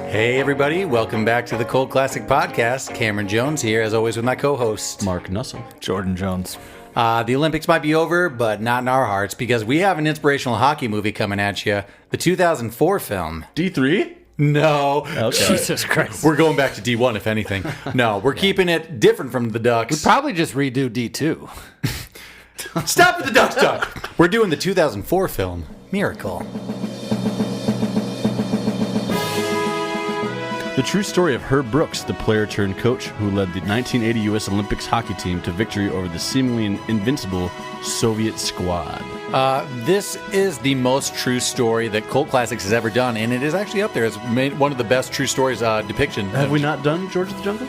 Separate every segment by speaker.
Speaker 1: Hey everybody, welcome back to the Cold Classic Podcast. Cameron Jones here, as always, with my co-host
Speaker 2: Mark Nussle.
Speaker 3: Jordan Jones.
Speaker 1: The Olympics might be over, but not in our hearts, because we have an inspirational hockey movie coming at you. The 2004 film.
Speaker 2: D3?
Speaker 1: No.
Speaker 2: Okay.
Speaker 3: Jesus Christ.
Speaker 1: We're going back to D1, if anything. No, we're keeping it different from the Ducks.
Speaker 3: Probably just redo D2.
Speaker 1: Stop with the Ducks talk! We're doing the 2004 film, Miracle.
Speaker 2: The true story of Herb Brooks, the player-turned-coach who led the 1980 U.S. Olympics hockey team to victory over the seemingly invincible Soviet squad.
Speaker 1: This is the most true story that Cold Classics has ever done, and it is actually up there as one of the best true stories depiction.
Speaker 2: Have we not done George of the Jungle?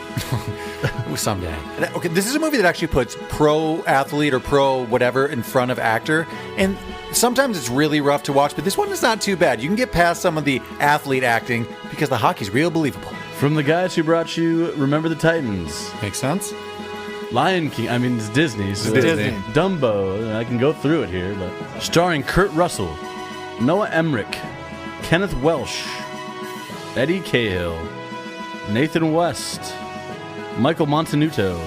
Speaker 1: Someday. Okay, this is a movie that actually puts pro athlete or pro whatever in front of actor, and sometimes it's really rough to watch, but this one is not too bad. You can get past some of the athlete acting because the hockey's real believable.
Speaker 2: From the guys who brought you Remember the Titans.
Speaker 1: Makes sense?
Speaker 2: Lion King, I mean, it's Disney. So
Speaker 3: Disney.
Speaker 2: Dumbo, I can go through it here, but starring Kurt Russell, Noah Emmerich, Kenneth Welsh, Eddie Cahill, Nathan West, Michael Montenuto.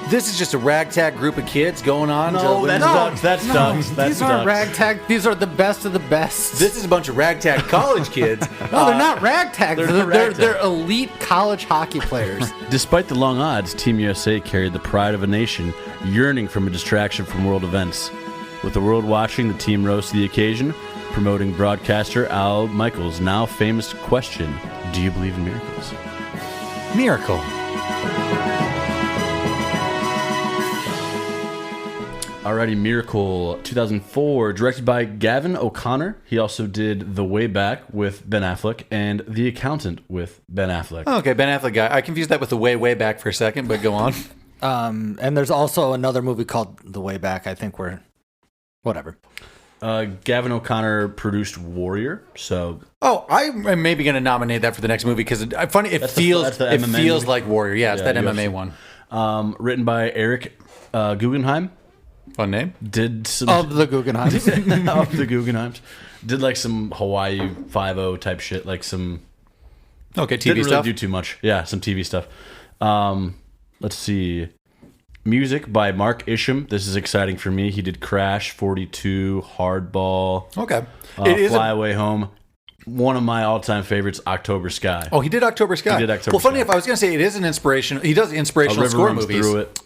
Speaker 1: This is just a ragtag group of kids going on
Speaker 2: No,
Speaker 1: to...
Speaker 2: that's Ducks. That's Ducks. That's
Speaker 3: These aren't
Speaker 2: Ducks.
Speaker 3: ragtag. These are the best of the best.
Speaker 1: This is a bunch of ragtag college kids.
Speaker 3: No, they're not ragtag.
Speaker 2: they're
Speaker 3: They're,
Speaker 2: not ragtag.
Speaker 3: they're elite college hockey players.
Speaker 2: Despite the long odds, Team USA carried the pride of a nation, yearning from a distraction from world events. With the world watching, the team rose to the occasion, promoting broadcaster Al Michaels' now famous question, "Do you believe in miracles?"
Speaker 1: Miracle.
Speaker 2: Alrighty, Miracle 2004, directed by Gavin O'Connor. He also did The Way Back with Ben Affleck and The Accountant with Ben Affleck.
Speaker 1: Oh, okay, Ben Affleck guy. I confused that with the way back for a second, but go on.
Speaker 3: And there's also another movie called The Way Back. I think whatever.
Speaker 2: Gavin O'Connor produced Warrior, so
Speaker 1: Oh, I'm maybe going to nominate that for the next movie because it feels
Speaker 2: the MMA movie?
Speaker 1: like Warrior. Yeah, it's that MMA
Speaker 2: UFC.
Speaker 1: one.
Speaker 2: written by Eric Guggenheim.
Speaker 1: Fun name.
Speaker 2: Did some
Speaker 3: Of the Guggenheim.
Speaker 2: of the Guggenheims. Did like some Hawaii 5-0 type shit, like some
Speaker 1: Okay, TV
Speaker 2: didn't really
Speaker 1: stuff.
Speaker 2: do too much. Yeah, some TV stuff. Let's see. Music by Mark Isham. This is exciting for me. He did Crash, 42, Hardball,
Speaker 1: Okay. It is
Speaker 2: Fly Away Home. One of my all-time favorites, October Sky.
Speaker 1: Oh, he did October Sky.
Speaker 2: He did October
Speaker 1: Well, funny
Speaker 2: Sky.
Speaker 1: if I was going to say it is an inspiration. He does
Speaker 2: A
Speaker 1: inspirational
Speaker 2: river
Speaker 1: score
Speaker 2: runs
Speaker 1: movies.
Speaker 2: through it.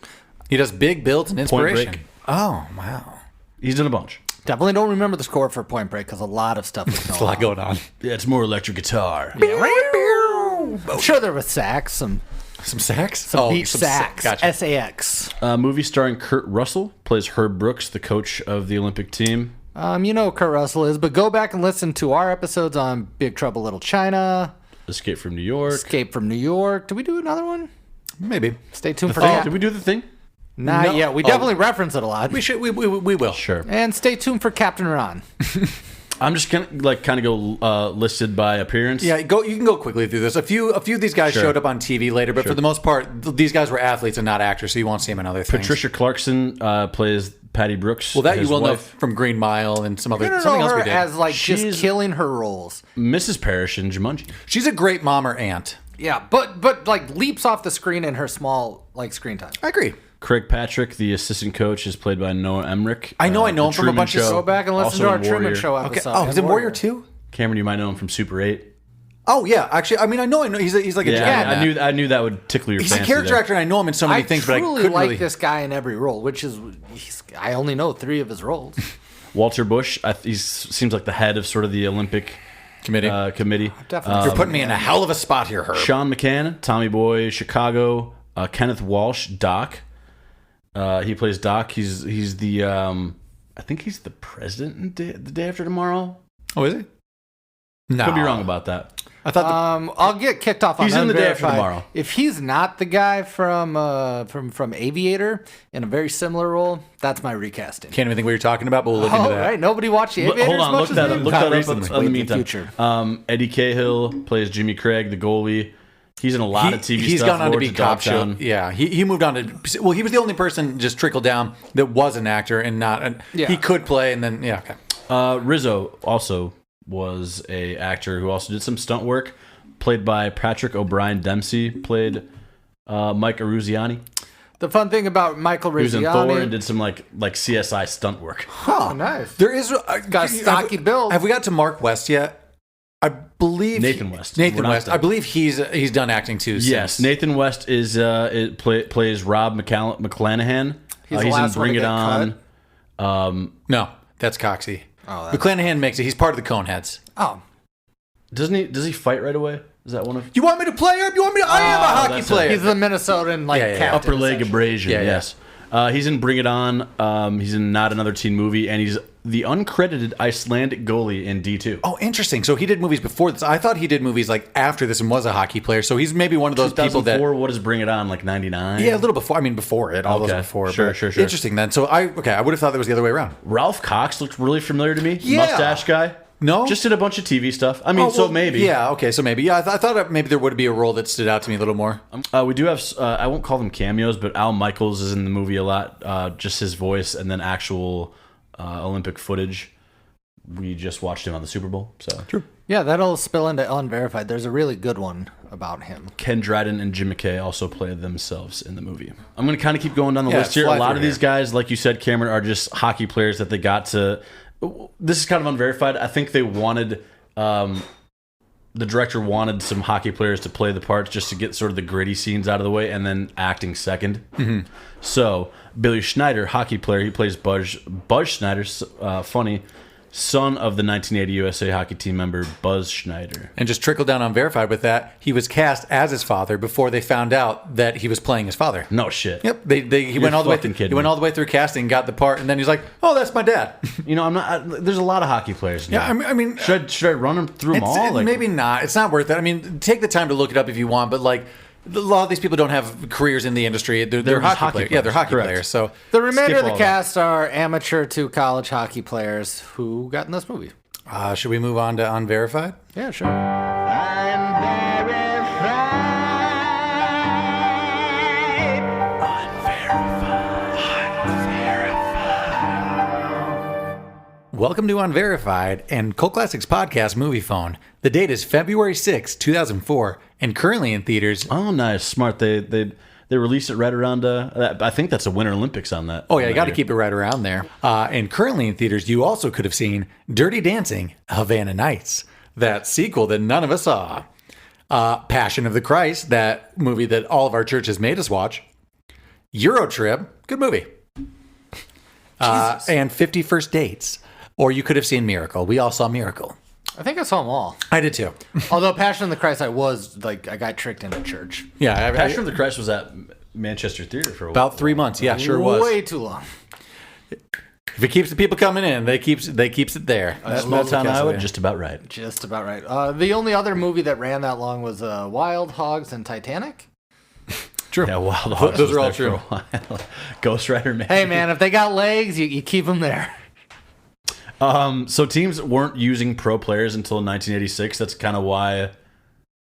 Speaker 1: He does big builds and inspiration.
Speaker 2: Break.
Speaker 1: Oh, wow.
Speaker 2: He's done a bunch.
Speaker 3: Definitely don't remember the score for Point Break because a lot of stuff is
Speaker 1: There's a lot going on.
Speaker 2: Yeah, it's more electric guitar.
Speaker 3: I'm sure there was sax, some
Speaker 1: Some sax?
Speaker 3: beat sax,
Speaker 1: Gotcha.
Speaker 3: S-A-X.
Speaker 2: Movie starring Kurt Russell, plays Herb Brooks, the coach of the Olympic team.
Speaker 3: You know who Kurt Russell is, but go back and listen to our episodes on Big Trouble Little China,
Speaker 2: Escape from New York.
Speaker 3: Escape from New York. Did we do another one?
Speaker 1: Maybe.
Speaker 3: Stay tuned for
Speaker 2: Oh,
Speaker 3: that.
Speaker 2: did we do the thing?
Speaker 3: Not
Speaker 1: No.
Speaker 3: yet. We
Speaker 1: Oh.
Speaker 3: definitely reference it a lot.
Speaker 1: We should. We will.
Speaker 2: Sure.
Speaker 3: And stay tuned for Captain Ron.
Speaker 2: I'm just gonna kind of go listed by appearance.
Speaker 1: Yeah, you can go quickly through this. A few of these guys
Speaker 2: Sure.
Speaker 1: showed up on TV later, but for the most part, these guys were athletes and not actors, so you won't see them in other things.
Speaker 2: Patricia Clarkson plays Patty Brooks.
Speaker 1: well, that you
Speaker 2: his
Speaker 1: will know
Speaker 2: wife.
Speaker 1: from Green Mile and some other
Speaker 3: You don't
Speaker 1: something
Speaker 3: know
Speaker 1: else
Speaker 3: her
Speaker 1: we did.
Speaker 3: as like
Speaker 2: She's-
Speaker 3: just killing her roles.
Speaker 2: Mrs. Parrish in Jumanji.
Speaker 1: She's a great mom or aunt.
Speaker 3: Yeah, but like leaps off the screen in her small like screen time.
Speaker 1: I agree.
Speaker 2: Craig Patrick, the assistant coach, is played by Noah Emmerich.
Speaker 1: I know
Speaker 2: The
Speaker 1: him from a
Speaker 2: Truman
Speaker 1: bunch of-
Speaker 2: Show,
Speaker 3: Go back and listen
Speaker 2: also
Speaker 3: to our
Speaker 2: in
Speaker 3: Truman
Speaker 2: Warrior.
Speaker 3: Show
Speaker 1: Okay.
Speaker 3: episode.
Speaker 1: Oh, he's in
Speaker 3: and
Speaker 1: Warrior too.
Speaker 2: Cameron, you might know him from Super 8.
Speaker 1: Oh yeah, actually, I mean, I know. He's like a
Speaker 2: Yeah,
Speaker 1: gentleman.
Speaker 2: I knew that would tickle your
Speaker 1: He's a
Speaker 2: fancy
Speaker 1: character
Speaker 2: there.
Speaker 1: actor, and I know him in so many
Speaker 3: I
Speaker 1: things, but I
Speaker 3: truly
Speaker 1: couldn't
Speaker 3: like
Speaker 1: really.
Speaker 3: this guy in every role, which is I only know 3 of his roles.
Speaker 2: Walter Bush, he seems like the head of sort of the Olympic
Speaker 1: Committee.
Speaker 2: committee.
Speaker 3: Definitely.
Speaker 1: You're putting me in a hell of a spot here, Herb.
Speaker 2: Sean McCann, Tommy Boy, Chicago, Kenneth Walsh, Doc. He plays Doc. He's the I think he's the president the day after tomorrow.
Speaker 1: Oh, is he? No,
Speaker 2: Could be wrong about that.
Speaker 1: I thought.
Speaker 3: I'll get kicked off on
Speaker 2: He's in the Day After
Speaker 3: Unverified.
Speaker 2: Tomorrow.
Speaker 3: If he's not the guy from Aviator in a very similar role, that's my recasting.
Speaker 1: Can't even think what you're talking about, but we'll look into that.
Speaker 3: Right, nobody watched the Aviator
Speaker 2: Hold
Speaker 3: as
Speaker 2: on,
Speaker 3: much
Speaker 2: look
Speaker 3: as
Speaker 2: that
Speaker 3: me?
Speaker 2: up. Look
Speaker 1: Not
Speaker 2: that up
Speaker 1: recently.
Speaker 2: in the
Speaker 3: Wait, in the
Speaker 2: meantime.
Speaker 3: future.
Speaker 2: Eddie Cahill plays Jimmy Craig, the goalie. He's in a lot of TV
Speaker 1: He's
Speaker 2: stuff.
Speaker 1: gone on to
Speaker 2: Lords
Speaker 1: be
Speaker 2: of
Speaker 1: cop show.
Speaker 2: Dogtown.
Speaker 1: Yeah, he moved on to. Well, he was the only person just trickled down that was an actor and not.
Speaker 3: Yeah.
Speaker 1: He could play, and then okay.
Speaker 2: Rizzo also was a actor who also did some stunt work. Played by Patrick O'Brien Dempsey. Played Mike Aruziani.
Speaker 3: The fun thing about Michael
Speaker 2: He was in Thor and
Speaker 3: Rizziani.
Speaker 2: did some like CSI stunt work.
Speaker 3: Oh, nice.
Speaker 1: There is
Speaker 3: Got a stocky build.
Speaker 1: Have we got to Mark West yet? I believe
Speaker 2: Nathan West.
Speaker 1: Nathan
Speaker 2: We're not
Speaker 1: West.
Speaker 2: done.
Speaker 1: I believe he's done acting too.
Speaker 2: Yes,
Speaker 1: since.
Speaker 2: Nathan West is plays Rob McClanahan.
Speaker 3: He's the
Speaker 2: He's in
Speaker 3: last one to
Speaker 2: Bring It
Speaker 3: get
Speaker 2: On.
Speaker 1: No, that's Coxie.
Speaker 3: Oh, that's-
Speaker 1: McClanahan makes it. He's part of the Coneheads.
Speaker 3: Oh.
Speaker 2: Doesn't he? Does he fight right away? Is that one of
Speaker 1: You want me to play her? You want me to? I am a hockey
Speaker 2: that's
Speaker 1: player.
Speaker 3: He's the Minnesotan
Speaker 1: Yeah.
Speaker 3: captain.
Speaker 2: upper leg
Speaker 3: essentially.
Speaker 2: abrasion?
Speaker 1: Yeah, yeah.
Speaker 2: Yes. He's in Bring It On. He's in Not Another Teen Movie, and he's the uncredited Icelandic goalie in D2.
Speaker 1: Oh, interesting. So he did movies before this. I thought he did movies like after this and was a hockey player. So he's maybe one of those people that.
Speaker 2: What is Bring It On? Like 99?
Speaker 1: Yeah, a little before. I mean, before it. All
Speaker 2: Okay.
Speaker 1: those before.
Speaker 2: Sure,
Speaker 1: but
Speaker 2: sure.
Speaker 1: Interesting then. So I would have thought that was the other way around.
Speaker 2: Ralph Cox looked really familiar to me.
Speaker 1: Yeah.
Speaker 2: Mustache guy.
Speaker 1: No?
Speaker 2: Just did a bunch of TV stuff. I mean,
Speaker 1: Oh,
Speaker 2: so
Speaker 1: well,
Speaker 2: maybe.
Speaker 1: Yeah. Okay. So maybe. Yeah. I thought maybe there would be a role that stood out to me a little more.
Speaker 2: We do have, I won't call them cameos, but Al Michaels is in the movie a lot. Just his voice and then actual Olympic footage. We just watched him on the Super Bowl. So
Speaker 1: True.
Speaker 3: Yeah, that'll spill into Unverified. There's a really good one about him.
Speaker 2: Ken Dryden and Jim McKay also play themselves in the movie. I'm going to kind of keep going down the
Speaker 1: Yeah,
Speaker 2: list here. A
Speaker 1: fly
Speaker 2: lot
Speaker 1: through
Speaker 2: of these
Speaker 1: here.
Speaker 2: guys, like you said, Cameron, are just hockey players that they got to. This is kind of unverified. I think they wanted. The director wanted some hockey players to play the parts just to get sort of the gritty scenes out of the way, and then acting second. Mm-hmm. So Billy Schneider, hockey player, he plays Buzz Schneider, funny, son of the 1980 USA hockey team member Buzz Schneider.
Speaker 1: And just trickle down on verified with that. He was cast as his father before they found out that he was playing his father.
Speaker 2: No shit.
Speaker 1: Yep. He went all the way.
Speaker 2: fucking
Speaker 1: He
Speaker 2: kidding
Speaker 1: went
Speaker 2: me.
Speaker 1: all the way through casting, got the part, and then he's like, "Oh, that's my dad."
Speaker 2: You know, I'm not. There's a lot of hockey players. Now.
Speaker 1: Yeah, I mean,
Speaker 2: should I run them through them all? Like,
Speaker 1: maybe not. It's not worth it. I mean, take the time to look it up if you want, but like. A lot of these people don't have careers in the industry. They're
Speaker 2: just
Speaker 1: hockey
Speaker 2: hockey
Speaker 1: players. Yeah, they're
Speaker 2: players.
Speaker 1: hockey
Speaker 2: Correct.
Speaker 1: players. So
Speaker 3: The remainder
Speaker 2: Skip
Speaker 3: of the
Speaker 2: all
Speaker 3: cast are amateur to college hockey players who got in this movie.
Speaker 1: should we move on to Unverified?
Speaker 3: Yeah, sure.
Speaker 1: Welcome to Unverified and Cult Classics Podcast Movie Phone. The date is February 6, 2004, and currently in theaters.
Speaker 2: oh, nice, smart. They released it right around. I think that's a Winter Olympics on that.
Speaker 1: Oh, yeah, you got to keep it right around there. And currently in theaters, you also could have seen Dirty Dancing, Havana Nights, that sequel that none of us saw. Passion of the Christ, that movie that all of our churches made us watch. Euro Trip, good movie. And 50 First Dates. Or you could have seen Miracle. We all saw Miracle.
Speaker 3: I think I saw them all.
Speaker 1: I did too.
Speaker 3: Although Passion of the Christ, I got tricked into church.
Speaker 1: Yeah,
Speaker 2: Passion of the Christ was at Manchester Theater for a while.
Speaker 1: about 3 months. Yeah, sure was.
Speaker 3: Way too long.
Speaker 1: If it keeps the people coming in, they keeps it there.
Speaker 2: Small town
Speaker 1: Iowa,
Speaker 2: Iowa, just about right.
Speaker 3: Just about right. The only other movie that ran that long was Wild Hogs and Titanic.
Speaker 1: True.
Speaker 2: Yeah, Wild Hogs
Speaker 1: Those
Speaker 2: was
Speaker 1: are all
Speaker 2: there
Speaker 1: true.
Speaker 2: for a while. Ghost Rider, man.
Speaker 3: Hey, man, if they got legs, you keep them there.
Speaker 2: So teams weren't using pro players until 1986. That's kind of why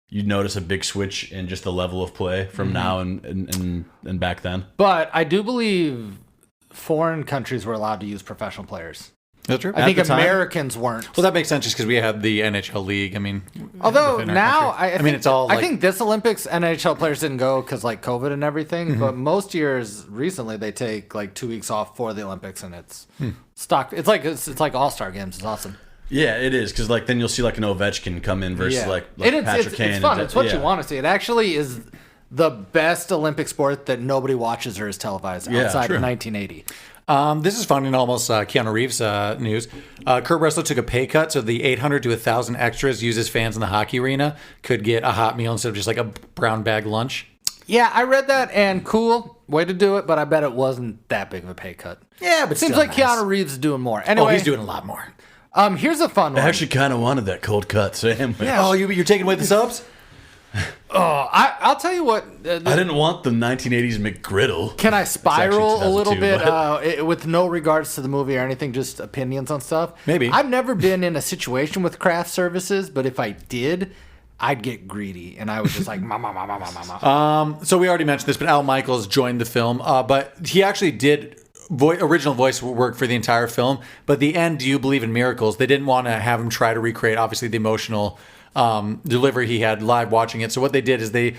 Speaker 2: you'd notice a big switch in just the level of play from now and back then.
Speaker 3: But I do believe foreign countries were allowed to use professional players.
Speaker 1: That's true.
Speaker 3: I think
Speaker 2: the time?
Speaker 3: Americans weren't.
Speaker 1: Well, that makes sense just because we had the NHL league. I mean,
Speaker 3: Although
Speaker 1: within our
Speaker 3: now,
Speaker 1: country.
Speaker 3: I
Speaker 1: mean,
Speaker 3: think,
Speaker 1: it's all.
Speaker 3: I
Speaker 1: Like,
Speaker 3: think this Olympics NHL players didn't go because like COVID and everything. But most years recently, they take like 2 weeks off for the Olympics, and it's stock. It's like All-Star games. It's awesome.
Speaker 2: Yeah, it is because like then you'll see like an Ovechkin come in versus like
Speaker 3: And
Speaker 2: Patrick Kane.
Speaker 3: it's fun.
Speaker 2: and-
Speaker 3: It's what
Speaker 2: yeah.
Speaker 3: you want to see. It actually is the best Olympic sport that nobody watches or is televised
Speaker 2: Yeah,
Speaker 3: outside
Speaker 2: true.
Speaker 3: of 1980.
Speaker 1: this is fun and almost Keanu Reeves news. Kurt Russell took a pay cut, so the 800 to 1,000 extras uses fans in the hockey arena could get a hot meal instead of just like a brown bag lunch.
Speaker 3: Yeah, I read that, and cool way to do it, but I bet it wasn't that big of a pay cut.
Speaker 1: Yeah, but
Speaker 3: Seems
Speaker 1: still
Speaker 3: like
Speaker 1: nice.
Speaker 3: Keanu Reeves is doing more. Anyway,
Speaker 1: Oh, he's doing a lot more.
Speaker 3: Here's a fun one.
Speaker 2: I actually kind of wanted that cold cut, Sam.
Speaker 1: Oh, you're taking away the subs?
Speaker 3: I'll tell you what.
Speaker 2: I didn't want the 1980s McGriddle.
Speaker 3: Can I spiral a little
Speaker 2: 2002,
Speaker 3: bit
Speaker 2: but-
Speaker 3: with no regards to the movie or anything, just opinions on stuff?
Speaker 1: Maybe.
Speaker 3: I've never been in a situation with craft services, but if I did, I'd get greedy, and I was just like, mama.
Speaker 1: So we already mentioned this, but Al Michaels joined the film, but he actually did original voice work for the entire film. But the end, Do You Believe in Miracles? They didn't want to have him try to recreate, obviously, the emotional delivery he had live watching it. So what they did is they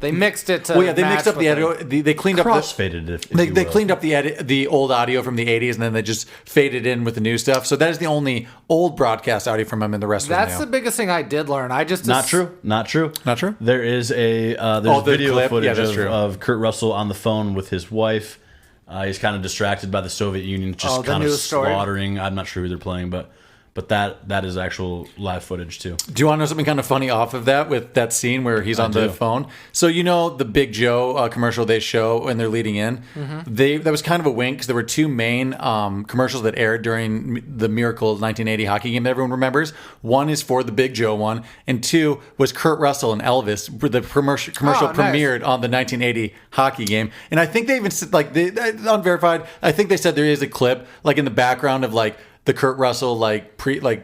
Speaker 3: mixed it to.
Speaker 1: Well, yeah, they mixed up the audio. They cleaned up
Speaker 2: crossfaded it.
Speaker 1: They cleaned up the old audio from the 80s, and then they just faded in with the new stuff. So that is the only old broadcast audio from him, and the rest of
Speaker 3: That's the biggest thing I did learn. I just
Speaker 2: Not true. There is there's video
Speaker 1: clip?
Speaker 2: footage
Speaker 1: Yeah, that's true.
Speaker 2: of Kurt Russell on the phone with his wife. He's kind of distracted by the Soviet Union, just kind of slaughtering. I'm not sure who they're playing, but that is actual live footage too.
Speaker 1: Do you want to know something kind of funny off of that with that scene where he's on the phone? So you know the Big Joe commercial they show when they're leading in? That was kind of a wink because there were two main commercials that aired during the Miracle 1980 hockey game that everyone remembers. One is for the Big Joe one, and two was Kurt Russell and Elvis. The commercial premiered on the 1980 hockey game. And I think they even said, like, unverified, I think they said there is a clip like in the background of like the Kurt Russell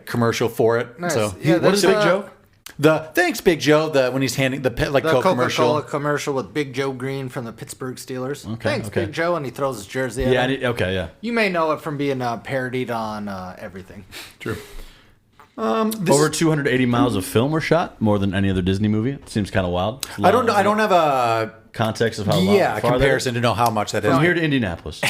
Speaker 1: commercial for it.
Speaker 3: Nice.
Speaker 1: So
Speaker 3: Yeah,
Speaker 2: What is Big Joe?
Speaker 1: the thanks Big Joe when he's handing the Coke
Speaker 3: Coca-Cola
Speaker 1: commercial.
Speaker 3: commercial with Big Joe Green from the Pittsburgh Steelers. Thanks,
Speaker 2: okay.
Speaker 3: Big Joe, and he throws his jersey at
Speaker 2: Yeah.
Speaker 3: him.
Speaker 2: Yeah.
Speaker 3: You may know it from being parodied on everything.
Speaker 1: True.
Speaker 2: Over 280 miles of film were shot, more than any other Disney movie. It seems kind of wild.
Speaker 1: I don't have a
Speaker 2: context of how
Speaker 1: comparison to know how much that is.
Speaker 2: From here to Indianapolis.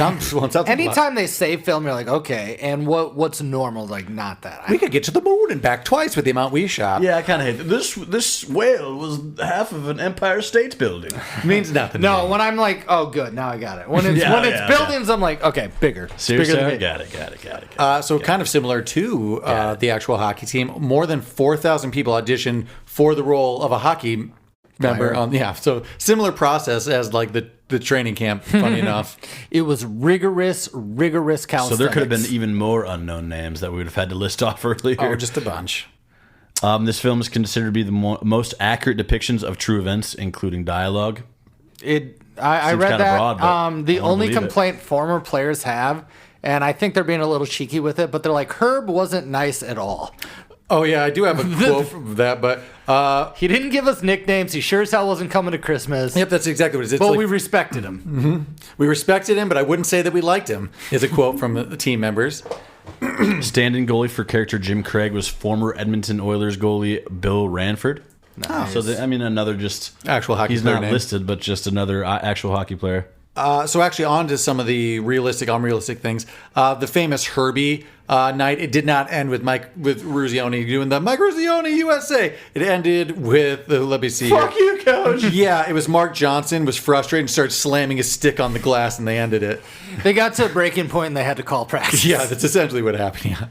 Speaker 3: Anytime they say film, you're like, okay, and what's normal? Like, not that.
Speaker 1: We could get to the moon and back twice with the amount we shot.
Speaker 2: Yeah, I kind of hate it. This whale was half of an Empire State Building.
Speaker 1: Means nothing.
Speaker 3: No, when I'm like, oh, good, now I got it. When it's buildings, I'm like, okay, bigger.
Speaker 2: Seriously,
Speaker 3: Bigger than me.
Speaker 2: got it.
Speaker 1: So kind of similar to the actual hockey team. More than 4,000 people auditioned for the role of a hockey member. So similar process as like the training camp. Funny enough,
Speaker 3: It was rigorous calisthenics.
Speaker 2: So there could have been even more unknown names that we would have had to list off earlier.
Speaker 1: oh, just a bunch.
Speaker 2: This film is considered to be the most accurate depictions of true events, including dialogue.
Speaker 3: I read
Speaker 2: kinda
Speaker 3: that.
Speaker 2: broad, but
Speaker 3: The
Speaker 2: I wanna
Speaker 3: only
Speaker 2: believe it.
Speaker 3: complaint former players have, and I think they're being a little cheeky with it, but they're like, Herb wasn't nice at all.
Speaker 1: Oh yeah, I do have a quote from that, but
Speaker 3: He didn't give us nicknames. He sure as hell wasn't coming to Christmas.
Speaker 1: yep, that's exactly what it is. It's
Speaker 3: But
Speaker 1: like,
Speaker 3: we respected him.
Speaker 1: we respected him, but I wouldn't say that we liked him. Is a quote from the team members.
Speaker 2: Standing goalie for character Jim Craig was former Edmonton Oilers goalie Bill Ranford.
Speaker 3: Nice.
Speaker 2: So another just
Speaker 1: Actual hockey
Speaker 2: He's
Speaker 1: player
Speaker 2: not
Speaker 1: name.
Speaker 2: listed, but just another actual hockey player.
Speaker 1: So actually, on to some of the realistic, unrealistic things. The famous Herbie night. It did not end with Ruzioni doing the Mike Ruzioni USA. It ended with let me see.
Speaker 2: Fuck you, coach.
Speaker 1: Yeah, it was Mark Johnson was frustrated and started slamming his stick on the glass, and they ended it.
Speaker 3: They got to a breaking point and they had to call practice.
Speaker 1: Yeah, that's essentially what happened. Yeah.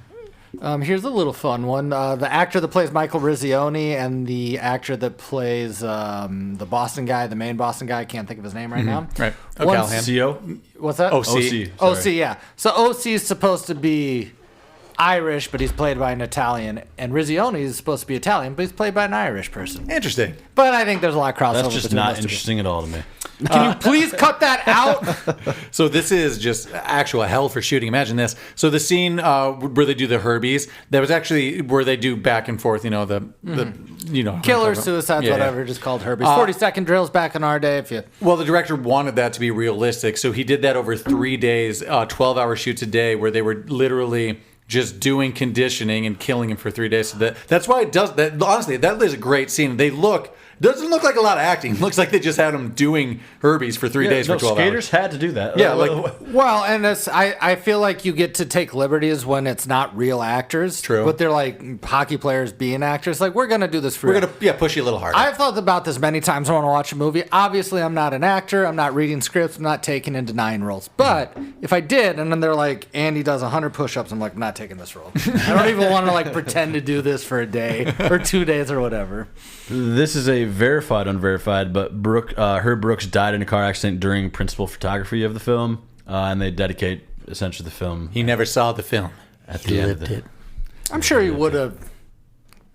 Speaker 3: Here's a little fun one. The actor that plays Michael Rizioni and the actor that plays the Boston guy, the main Boston guy, I can't think of his name right now.
Speaker 1: Right.
Speaker 3: Once-
Speaker 1: O'Callahan.
Speaker 2: CO?
Speaker 3: What's that?
Speaker 1: OC.
Speaker 2: OC.
Speaker 3: OC,
Speaker 2: sorry.
Speaker 3: yeah. So OC is supposed to be Irish, but he's played by an Italian. And Rizioni is supposed to be Italian, but he's played by an Irish person.
Speaker 1: Interesting.
Speaker 3: But I think there's a lot of crossover.
Speaker 2: That's just
Speaker 3: between
Speaker 2: not
Speaker 3: those two.
Speaker 2: interesting at all to me.
Speaker 3: Can you please cut that out?
Speaker 1: So this is just actual hell for shooting. Imagine this. So the scene where they do the Herbies, that was actually where they do back and forth. The
Speaker 3: Killer, suicides,
Speaker 1: Yeah,
Speaker 3: whatever,
Speaker 1: yeah.
Speaker 3: just called Herbie's. 40-second drills back in our day. If you
Speaker 1: Well, the director wanted that to be realistic, so he did that over 3 days, 12-hour shoots a day, where they were literally just doing conditioning and killing him for 3 days. So that's why it does that. Honestly, that is a great scene. Doesn't look like a lot of acting. It looks like they just had him doing Herbies for 3 days for 12
Speaker 2: skaters
Speaker 1: hours.
Speaker 2: had to do that.
Speaker 1: Yeah,
Speaker 3: Well, and I feel like you get to take liberties when it's not real actors.
Speaker 1: True.
Speaker 3: But they're like hockey players being actors. Like, we're going to do this for
Speaker 1: We're
Speaker 3: real.
Speaker 1: gonna push you a little harder.
Speaker 3: I've thought about this many times when I want to watch a movie. Obviously, I'm not an actor. I'm not reading scripts. I'm not taking and denying roles. But if I did, and then they're like, Andy does 100 push-ups, I'm like, I'm not taking this role. I don't even want to pretend to do this for a day or 2 days or whatever.
Speaker 2: This is a verified, unverified, but Herb Brooks died in a car accident during principal photography of the film, and they dedicate essentially the film
Speaker 1: He never saw the film.
Speaker 2: at the end of
Speaker 1: lived
Speaker 2: it.
Speaker 1: it.
Speaker 3: I'm sure he would have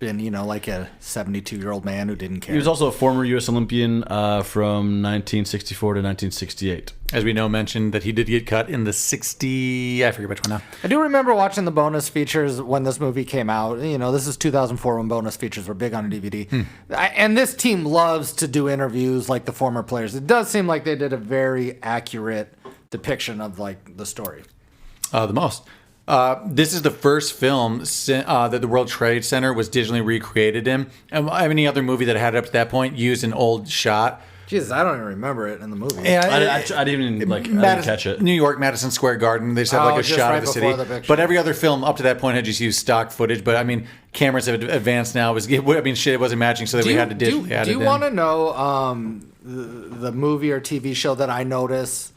Speaker 3: been, like a 72-year-old man who didn't care.
Speaker 2: He was also a former U.S. Olympian from 1964 to 1968.
Speaker 1: As we know, mentioned that he did get cut in the 60... I forget which one now.
Speaker 3: I do remember watching the bonus features when this movie came out. This is 2004 when bonus features were big on DVD. And this team loves to do interviews like the former players. It does seem like they did a very accurate depiction of like the story.
Speaker 1: The most. This is the first film that the World Trade Center was digitally recreated in. And any other movie that had up to that point used an old shot.
Speaker 3: Jesus, I don't even remember it in the movie.
Speaker 1: Yeah,
Speaker 2: I didn't even I didn't catch it.
Speaker 1: New York, Madison Square Garden. They just have like a shot of the city. But every other film up to that point had just used stock footage. But I mean, cameras have advanced now. It wasn't matching, so that we had to digitally add it in.
Speaker 3: Do you want to know the movie or TV show that I notice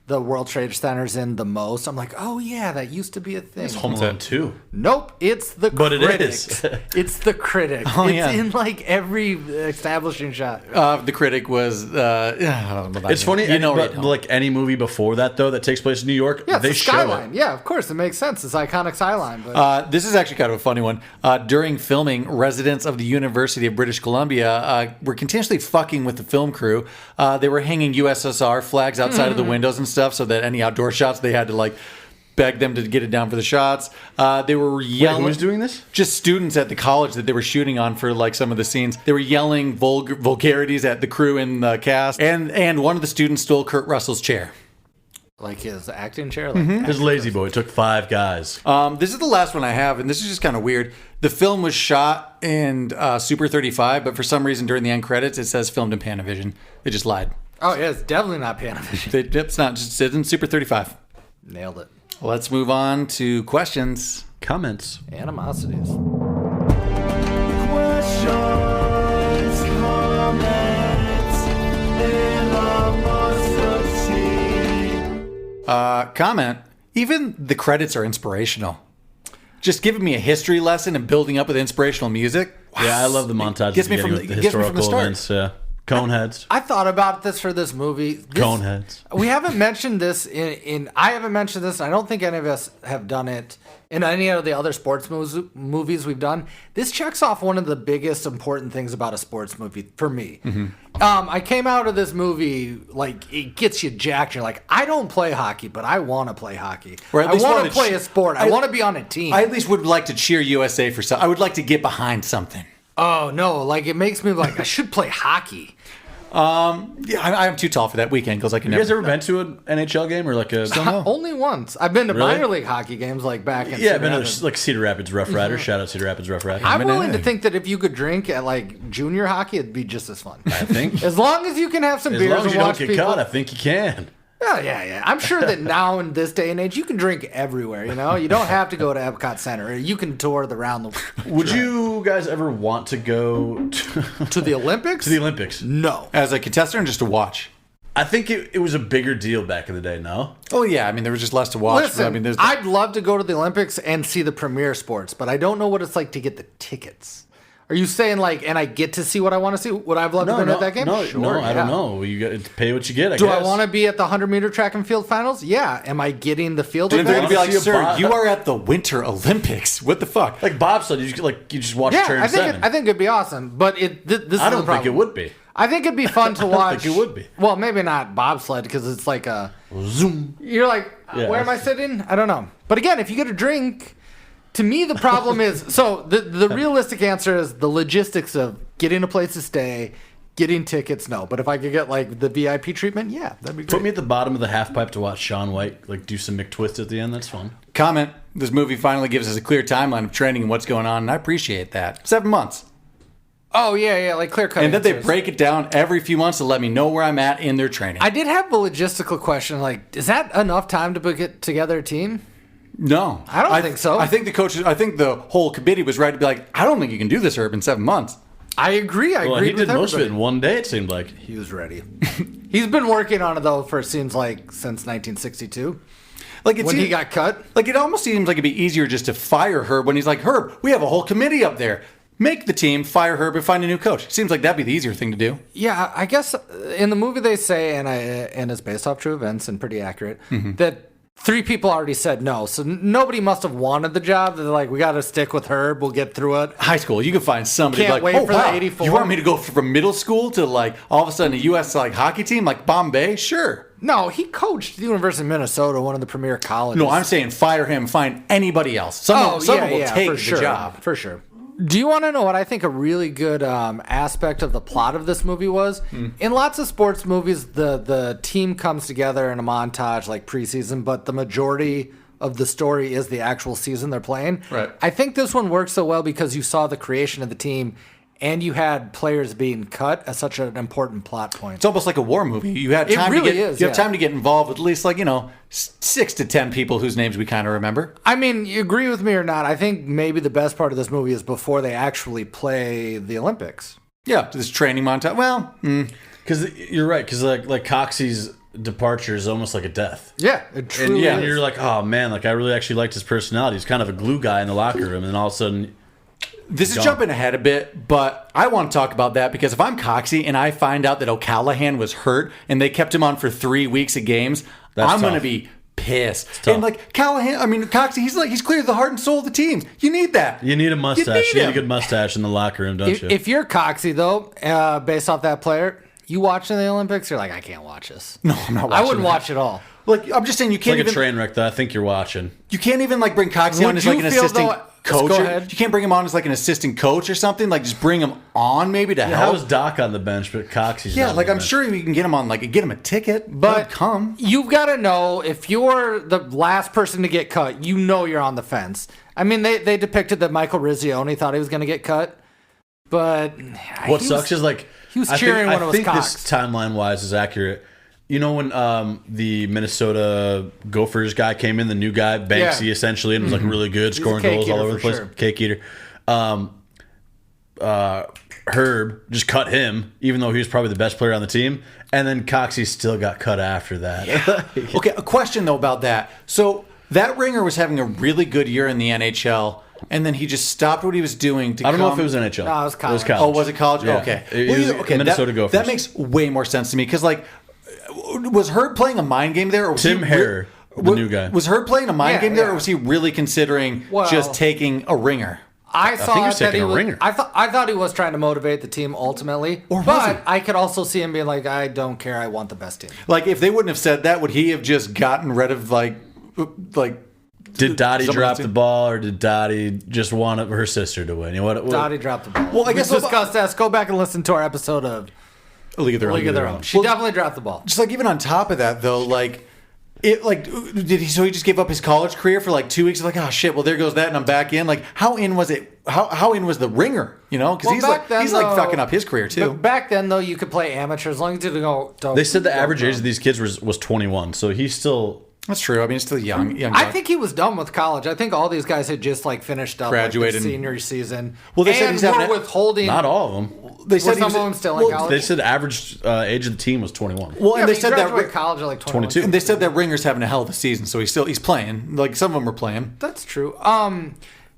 Speaker 3: the World Trade Center's in the most? I'm like, oh yeah, that used to be a thing.
Speaker 2: It's Home Alone 2.
Speaker 3: Nope, it's the
Speaker 2: But
Speaker 3: Critic.
Speaker 2: it is.
Speaker 3: It's the Critic.
Speaker 1: Oh,
Speaker 3: it's
Speaker 1: yeah.
Speaker 3: in like every establishing shot.
Speaker 1: The Critic was... I don't know about
Speaker 2: It's funny,
Speaker 1: but
Speaker 2: like any movie before that, though, that takes place in New York,
Speaker 3: Yeah,
Speaker 2: they
Speaker 3: it's the
Speaker 2: show
Speaker 3: skyline.
Speaker 2: it.
Speaker 3: Yeah, of course, it makes sense. It's iconic skyline. But
Speaker 1: this is actually kind of a funny one. During filming, residents of the University of British Columbia were continuously fucking with the film crew. They were hanging USSR flags outside of the windows and stuff so that any outdoor shots, they had to like beg them to get it down for the shots. They were yelling.
Speaker 2: Who was doing this?
Speaker 1: Just students at the college that they were shooting on for like some of the scenes. They were yelling vulgarities at the crew and the cast. And one of the students stole Kurt Russell's chair.
Speaker 3: like his acting chair. Like
Speaker 2: His Lazy Boy took 5 guys.
Speaker 1: This is the last one I have, and this is just kind of weird. The film was shot in Super 35, but for some reason during the end credits, it says filmed in Panavision. They just lied.
Speaker 3: Oh, yeah, it's definitely not Panavision.
Speaker 1: It's not. Just it's in Super 35.
Speaker 3: Nailed it.
Speaker 1: Let's move on to questions.
Speaker 2: Comments.
Speaker 3: Animosities.
Speaker 1: Comment. Even the credits are inspirational. Just giving me a history lesson and building up with inspirational music.
Speaker 2: Yeah, I love the montage.
Speaker 1: Gets me from
Speaker 2: with the
Speaker 1: gets me from the
Speaker 2: historical
Speaker 1: start.
Speaker 2: events. Yeah. Coneheads.
Speaker 3: I thought about this for this movie.
Speaker 2: Coneheads.
Speaker 3: We haven't mentioned this in I haven't mentioned this, and I don't think any of us have done it in any of the other sports movies we've done. This checks off one of the biggest important things about a sports movie for me.
Speaker 1: Mm-hmm.
Speaker 3: I came out of this movie like it gets you jacked. You're like, I don't play hockey, but I want to play hockey.
Speaker 1: Or at
Speaker 3: I
Speaker 1: least
Speaker 3: want
Speaker 1: wanna
Speaker 3: to play a sport. I want to be on a team.
Speaker 1: I at least would like to cheer USA for something. I would like to get behind something.
Speaker 3: Oh no! Like it makes me like I should play hockey.
Speaker 1: Yeah, I'm too tall for that weekend because I can
Speaker 2: You guys
Speaker 1: never.
Speaker 2: ever been to an NHL game or like a?
Speaker 3: Only once. I've been to
Speaker 2: Really?
Speaker 3: minor league hockey games like back in.
Speaker 2: Yeah, I've
Speaker 3: Cedar
Speaker 2: been
Speaker 3: Rapids.
Speaker 2: to like Cedar Rapids Rough Riders. Shout out Cedar Rapids Rough Riders.
Speaker 3: I'm willing to think that if you could drink at like junior hockey, it'd be just as fun.
Speaker 2: I think.
Speaker 3: As long as you can have some
Speaker 2: As
Speaker 3: beers
Speaker 2: long as
Speaker 3: and
Speaker 2: you don't
Speaker 3: watch
Speaker 2: get
Speaker 3: people.
Speaker 2: caught, I think you can.
Speaker 3: Yeah. I'm sure that now in this day and age, you can drink everywhere. You know, you don't have to go to Epcot Center. You can tour around the.
Speaker 2: Would you guys ever want to go
Speaker 3: To the Olympics?
Speaker 2: to the Olympics?
Speaker 3: No.
Speaker 1: As a contestant or just to watch?
Speaker 2: I think it was a bigger deal back in the day, no?
Speaker 1: Oh yeah, I mean there was just less to watch.
Speaker 3: Listen,
Speaker 1: I mean, there's
Speaker 3: I'd love to go to the Olympics and see the premier sports, but I don't know what it's like to get the tickets. Are you saying like, and I get to see what I want to see? Would I have loved to be at that game?
Speaker 2: No,
Speaker 3: Sure,
Speaker 2: I don't know. You got to pay what you get, I
Speaker 3: Do
Speaker 2: guess.
Speaker 3: I want to be at the 100-meter track and field finals? Yeah. Am I getting the field
Speaker 1: They're going to
Speaker 3: events?
Speaker 1: be like,
Speaker 2: See a
Speaker 1: sir,
Speaker 2: bob-
Speaker 1: you are at the Winter Olympics. What the fuck?
Speaker 2: Like bobsled, you just watch
Speaker 3: Yeah,
Speaker 2: turn
Speaker 3: I think
Speaker 2: 7.
Speaker 3: I think it'd be awesome, but this is
Speaker 2: I
Speaker 3: the
Speaker 2: don't
Speaker 3: problem.
Speaker 2: think it would be.
Speaker 3: I think it'd be fun to watch.
Speaker 2: think it would be.
Speaker 3: Well, maybe not bobsled because it's like a
Speaker 2: Zoom.
Speaker 3: You're like,
Speaker 2: Yeah,
Speaker 3: where am I sitting? I don't know. But again, if you get a drink, to me the problem is so the realistic answer is the logistics of getting a place to stay, getting tickets. No, but if I could get like the VIP treatment, yeah, that'd be great.
Speaker 2: Put me at the bottom of the half pipe to watch Shaun White like do some McTwist at the end. That's fun.
Speaker 1: Comment. This movie finally gives us a clear timeline of training and what's going on, and I appreciate that. 7 months.
Speaker 3: Oh yeah, like clear cut.
Speaker 1: And then they break it down every few months to let me know where I'm at in their training.
Speaker 3: I did have a logistical question. Like, is that enough time to put together a team?
Speaker 1: No.
Speaker 3: I don't think so.
Speaker 1: I think the coaches, I think the whole committee was right to be like, I don't think you can do this, Herb, in 7 months.
Speaker 3: I agree. I
Speaker 2: Well,
Speaker 3: agree.
Speaker 2: he did most of it in one day, it seemed like.
Speaker 3: He was ready. He's been working on it though for seems like since 1962
Speaker 1: Like
Speaker 3: when he got cut.
Speaker 1: Like it almost seems like it'd be easier just to fire Herb when he's like, Herb, we have a whole committee up there. Make the team, fire Herb, and find a new coach. Seems like that'd be the easier thing to do.
Speaker 3: Yeah, I guess in the movie they say, and it's based off true events and pretty accurate, that 3 people already said no, so nobody must have wanted the job. They're like, we got to stick with Herb. We'll get through it.
Speaker 1: High school, you can find somebody
Speaker 3: Can't
Speaker 1: like,
Speaker 3: wait
Speaker 1: oh
Speaker 3: for the
Speaker 1: wow,
Speaker 3: 84.
Speaker 1: you want me to go from middle school to like all of a sudden a U.S. like hockey team like Bombay? Sure.
Speaker 3: No, he coached the University of Minnesota, one of the premier colleges.
Speaker 1: No, I'm saying fire him. Find anybody else. Someone will take the job
Speaker 3: for sure. Do you want to know what I think a really good aspect of the plot of this movie was? In lots of sports movies, the team comes together in a montage like preseason, but the majority of the story is the actual season they're playing.
Speaker 1: Right.
Speaker 3: I think this one works so well because you saw the creation of the team and you had players being cut as such an important plot point.
Speaker 1: It's almost like a war movie. You had time
Speaker 3: really
Speaker 1: to get
Speaker 3: is,
Speaker 1: you have
Speaker 3: yeah.
Speaker 1: time to get involved with at least like 6 to 10 people whose names we kind of remember.
Speaker 3: I mean, you agree with me or not, I think maybe the best part of this movie is before they actually play the Olympics.
Speaker 1: Yeah, this training montage. Well,
Speaker 2: Because you're right. Because like Coxey's departure is almost like a death.
Speaker 3: Yeah, it truly
Speaker 2: And
Speaker 3: is.
Speaker 2: you're like, oh man, like I really actually liked his personality. He's kind of a glue guy in the locker room, and then all of a sudden,
Speaker 1: this is
Speaker 2: Gone.
Speaker 1: jumping ahead a bit, but I want to talk about that because if I'm Coxey and I find out that O'Callahan was hurt and they kept him on for 3 weeks of games,
Speaker 2: That's
Speaker 1: I'm going to
Speaker 2: tough.
Speaker 1: be pissed.
Speaker 2: tough.
Speaker 1: And like Coxey, he's clearly the heart and soul of the team. You need that.
Speaker 2: you need a mustache. You need a
Speaker 1: him.
Speaker 2: good mustache in the locker room, don't you?
Speaker 3: If you're Coxey, though, based off that player, you watching the Olympics, you're like, I can't watch this.
Speaker 1: No, I'm not watching
Speaker 3: I wouldn't
Speaker 1: that.
Speaker 3: watch it all.
Speaker 1: Like I'm just saying, you
Speaker 2: it's
Speaker 1: can't
Speaker 2: like
Speaker 1: even
Speaker 2: a train wreck that I think you're watching.
Speaker 1: you can't even like bring Coxey on
Speaker 3: Would
Speaker 1: as like
Speaker 3: you
Speaker 1: an
Speaker 3: feel,
Speaker 1: assistant
Speaker 3: though-
Speaker 1: coach.
Speaker 3: Go
Speaker 1: or-
Speaker 3: ahead.
Speaker 1: You can't bring him on as like an assistant coach or something. Like just bring him on maybe to
Speaker 2: How
Speaker 1: help.
Speaker 2: was Doc on the bench, but Coxey's
Speaker 1: Yeah,
Speaker 2: not on
Speaker 1: like
Speaker 2: the
Speaker 1: I'm
Speaker 2: bench.
Speaker 1: sure we can get him on, like get him a ticket, let
Speaker 3: But
Speaker 1: him come.
Speaker 3: you've got to know if you're the last person to get cut, you know you're on the fence. I mean, they depicted that Michael Rizzioni thought he was going to get cut, but
Speaker 2: What sucks is like
Speaker 3: he was cheering when it was
Speaker 2: I think
Speaker 3: Cox.
Speaker 2: this timeline wise is accurate. You know when the Minnesota Gophers guy came in, the new guy, Banksy
Speaker 3: Yeah.
Speaker 2: essentially, and was like really good,
Speaker 3: He's a
Speaker 2: scoring
Speaker 3: cake
Speaker 2: goals all
Speaker 3: eater
Speaker 2: over the
Speaker 3: for
Speaker 2: place.
Speaker 3: sure.
Speaker 2: Cake eater. Herb just cut him, even though he was probably the best player on the team, and then Coxey still got cut after that.
Speaker 1: Okay, a question though about that. So that ringer was having a really good year in the NHL, and then he just stopped what he was doing to
Speaker 2: I don't know if
Speaker 1: come-
Speaker 2: it was NHL.
Speaker 3: No, it was college.
Speaker 1: Oh, was it college?
Speaker 2: Yeah.
Speaker 1: Okay.
Speaker 2: It was Minnesota Gophers.
Speaker 1: That makes way more sense to me because, like, was Herb playing a mind game there? Or was
Speaker 2: Tim
Speaker 1: he
Speaker 2: Hare, the new guy.
Speaker 1: Was Herb playing a mind
Speaker 3: Yeah,
Speaker 1: game there,
Speaker 3: yeah.
Speaker 1: or was he really considering
Speaker 3: Well-
Speaker 1: just taking a ringer?
Speaker 3: I saw
Speaker 2: think he was
Speaker 3: that
Speaker 2: taking
Speaker 3: he
Speaker 2: a
Speaker 3: was.
Speaker 2: ringer.
Speaker 3: I thought he was trying to motivate the team ultimately,
Speaker 1: Or was
Speaker 3: but
Speaker 1: he?
Speaker 3: I could also see him being like, I don't care. I want the best team.
Speaker 1: Like, if they wouldn't have said that, would he have just gotten rid of like?
Speaker 2: Did Dottie
Speaker 1: someone
Speaker 2: drop
Speaker 1: else
Speaker 2: the
Speaker 1: in?
Speaker 2: ball, or did Dottie just want her sister to win? You know what?
Speaker 3: Dottie dropped the ball.
Speaker 1: Well, I
Speaker 3: we
Speaker 1: guess
Speaker 3: discussed that. Go back and listen to our episode of
Speaker 1: League of Their Own.
Speaker 3: League of Their Own. She
Speaker 1: Well,
Speaker 3: definitely dropped the ball.
Speaker 1: just like even on top of that though, like it like did he? So he just gave up his college career for like 2 weeks. Like, oh shit, well there goes that, and I'm back in. Like, how in was it? How in was the ringer? You know, because
Speaker 3: Well,
Speaker 1: he's
Speaker 3: back
Speaker 1: like
Speaker 3: then,
Speaker 1: he's like
Speaker 3: though-
Speaker 1: fucking up his career too.
Speaker 3: But back then, though, you could play amateur as long as you didn't go.
Speaker 2: They said the average age of these kids was 21, so he's still.
Speaker 1: That's true. I mean, it's still young.
Speaker 3: I think he was done with college. I think all these guys had just like finished up
Speaker 1: Graduated.
Speaker 3: like, their senior season.
Speaker 1: Well, they said
Speaker 3: and
Speaker 1: he's having
Speaker 3: were
Speaker 1: a-
Speaker 3: withholding.
Speaker 2: Not all of them.
Speaker 1: they said
Speaker 3: Were
Speaker 1: he
Speaker 3: some
Speaker 1: was-
Speaker 3: of them still
Speaker 1: well,
Speaker 3: in college?
Speaker 2: They said the average age of the team was 21.
Speaker 1: Well,
Speaker 3: Yeah,
Speaker 1: and they
Speaker 3: but
Speaker 1: said
Speaker 3: you
Speaker 1: that
Speaker 3: graduate college at like
Speaker 2: 22.
Speaker 1: and they said that Ringer's having a hell of a season, so he's playing. Like some of them are playing.
Speaker 3: That's true.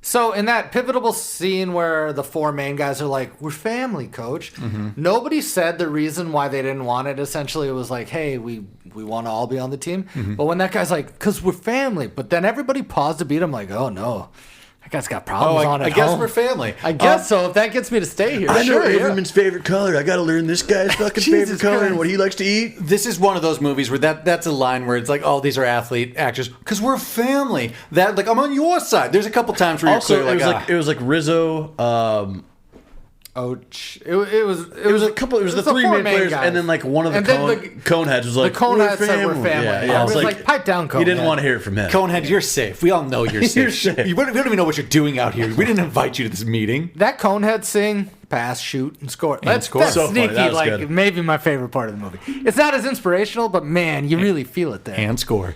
Speaker 3: So in that pivotal scene where the 4 main guys are like, "We're family, coach," nobody said the reason why they didn't want it. Essentially, it was like, "Hey, we want to all be on the team." But when that guy's like, "Cause we're family," but then everybody paused to beat him, like, "Oh no, that guy's got problems on
Speaker 1: I
Speaker 3: at
Speaker 1: guess
Speaker 3: home."
Speaker 1: we're family.
Speaker 3: I guess so. If that gets me to stay here, sure. Yeah.
Speaker 2: favorite color. I got to learn this guy's fucking
Speaker 1: Jesus Christ.
Speaker 2: he likes to eat.
Speaker 1: This is one of those movies where that's a line where it's like, oh, these are athlete actors because we're family. That like I'm on your side. There's a couple times where you're
Speaker 2: Also,
Speaker 1: clear,
Speaker 2: it was like Rizzo.
Speaker 3: Ouch! It was
Speaker 2: It was a couple. It was the 3
Speaker 3: 4
Speaker 2: main players,
Speaker 3: guys.
Speaker 2: and then like one of the
Speaker 3: And then
Speaker 2: Coneheads was like,
Speaker 3: Conehead
Speaker 2: "We're
Speaker 3: said we're family.
Speaker 2: Yeah,
Speaker 3: I
Speaker 2: yeah.
Speaker 3: was
Speaker 2: It's
Speaker 3: like, pipe down,
Speaker 2: He didn't
Speaker 3: Conehead.
Speaker 2: want to hear it from him.
Speaker 1: Conehead, you're safe. We all know you're safe.
Speaker 2: You're safe.
Speaker 1: We don't even know what you're doing out here. We didn't invite you to this meeting.
Speaker 3: That Conehead sing, pass, shoot, and score. That's
Speaker 1: score.
Speaker 3: That's
Speaker 2: So funny.
Speaker 3: sneaky.
Speaker 2: That was
Speaker 3: Like
Speaker 2: good.
Speaker 3: maybe my favorite part of the movie. It's not as inspirational, but man, you really feel it there.
Speaker 1: And score.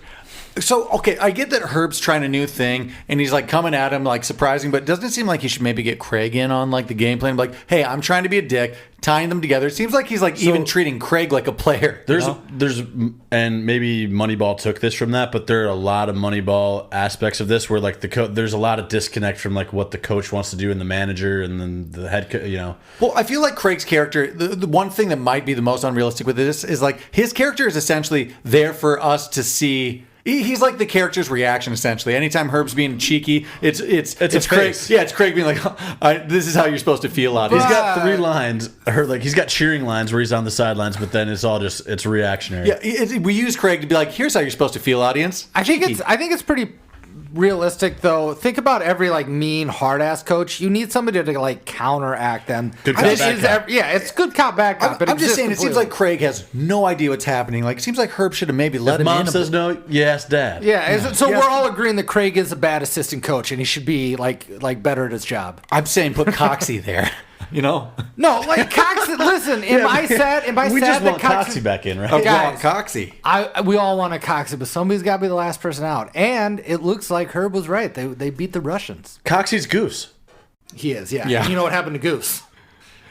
Speaker 1: So, okay, I get that Herb's trying a new thing, and he's like coming at him like surprising, but doesn't it seem like he should maybe get Craig in on like the game plan? Like, hey, I'm trying to be a dick, tying them together. It seems like he's like even treating Craig like a player.
Speaker 2: There's
Speaker 1: you know?
Speaker 2: and maybe Moneyball took this from that, but there are a lot of Moneyball aspects of this where like there's a lot of disconnect from like what the coach wants to do and the manager and then the head you know.
Speaker 1: Well, I feel like Craig's character, the one thing that might be the most unrealistic with this is like his character is essentially there for us to see He's like the character's reaction, essentially. Anytime Herb's being cheeky, it's Craig.
Speaker 2: face.
Speaker 1: Yeah, it's Craig being like, "This is how you're supposed to feel out."
Speaker 2: He's got 3 lines, or like he's got cheering lines where he's on the sidelines, but then it's all just it's reactionary.
Speaker 1: Yeah, we use Craig to be like, "Here's how you're supposed to feel, audience."
Speaker 3: I think it's pretty realistic though. Think about every like mean hard ass coach. You need somebody to like counteract them.
Speaker 2: Good cop, bad cop.
Speaker 3: It's good cop, bad cop.
Speaker 1: I'm just saying, it seems like Craig has no idea what's happening. Like, it seems like Herb should have maybe let him in.
Speaker 2: Mom says no, yes, Dad.
Speaker 3: Yeah, so we're all agreeing that Craig is a bad assistant coach and he should be like better at his job.
Speaker 1: I'm saying put Coxie there. You know?
Speaker 3: No, like Coxie. Listen,
Speaker 2: We just want Coxie back in, right?
Speaker 1: Oh,
Speaker 3: Guys,
Speaker 1: Coxie.
Speaker 3: We all want a Coxie, but somebody's got to be the last person out. And it looks like Herb was right. They beat the Russians.
Speaker 2: Coxie's Goose.
Speaker 3: He is, yeah.
Speaker 1: Yeah.
Speaker 3: You know what happened to Goose?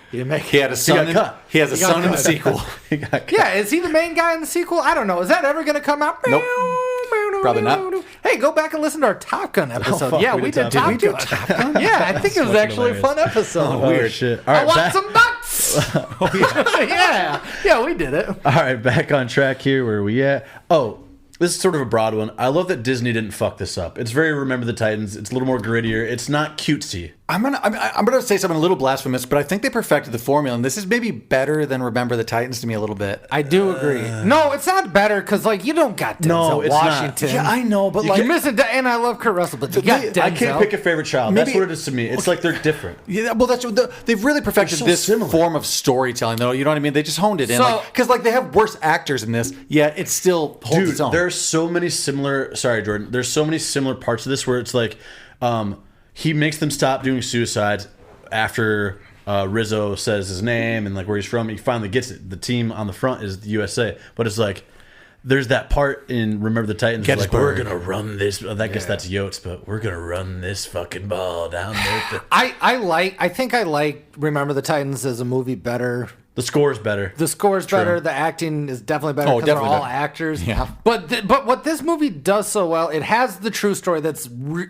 Speaker 3: He didn't make it.
Speaker 1: He had a son.
Speaker 2: got cut.
Speaker 1: He has a son in the sequel.
Speaker 2: He got cut.
Speaker 3: Yeah, is he the main guy in the sequel? I don't know. Is that ever going to come out?
Speaker 1: Nope. Probably not.
Speaker 3: Hey, go back and listen to our Top Gun episode.
Speaker 2: fuck,
Speaker 3: yeah,
Speaker 2: we
Speaker 3: we
Speaker 2: did
Speaker 3: did Top
Speaker 2: Top
Speaker 3: Gun. Yeah, I think it was actually a fun episode.
Speaker 2: Oh, shit. All
Speaker 3: I
Speaker 2: right,
Speaker 3: want some butts. Yeah, we did it.
Speaker 2: All right, back on track here. Where are we at? Oh, this is sort of a broad one. I love that Disney didn't fuck this up. It's very Remember the Titans. It's a little more grittier. It's not cutesy.
Speaker 1: I'm gonna say something a little blasphemous, but I think they perfected the formula, and this is maybe better than Remember the Titans to me a little bit.
Speaker 3: I do agree. No, it's not better because like you don't got Denzel
Speaker 2: No, it's not.
Speaker 3: Washington.
Speaker 1: Yeah, I know, but
Speaker 3: You're missing, and I love Kurt Russell, but you got Denzel.
Speaker 2: I can't pick a favorite child. That's
Speaker 1: Maybe-
Speaker 2: what it is to me. It's like they're different.
Speaker 1: Yeah, well, they've really perfected
Speaker 2: They're so
Speaker 1: this
Speaker 2: similar.
Speaker 1: form of storytelling, though. You know what I mean? They just honed it in,
Speaker 3: So-
Speaker 1: because they have worse actors in this, yet it still holds
Speaker 2: Dude,
Speaker 1: its own.
Speaker 2: there's so many similar. Sorry, Jordan. There's so many similar parts of this where it's like, he makes them stop doing suicides after Rizzo says his name and like where he's from. He finally gets it. The team on the front is the USA, but it's like there's that part in Remember the Titans where, like, we're gonna run this. I guess that's Yotes, but we're gonna run this fucking ball down there.
Speaker 3: I think I like Remember the Titans as a movie better.
Speaker 2: The score is better.
Speaker 3: The score is better. The acting is definitely better because they're
Speaker 1: definitely
Speaker 3: all
Speaker 1: better.
Speaker 3: actors.
Speaker 1: Yeah.
Speaker 3: But what this movie does so well, it has the true story that's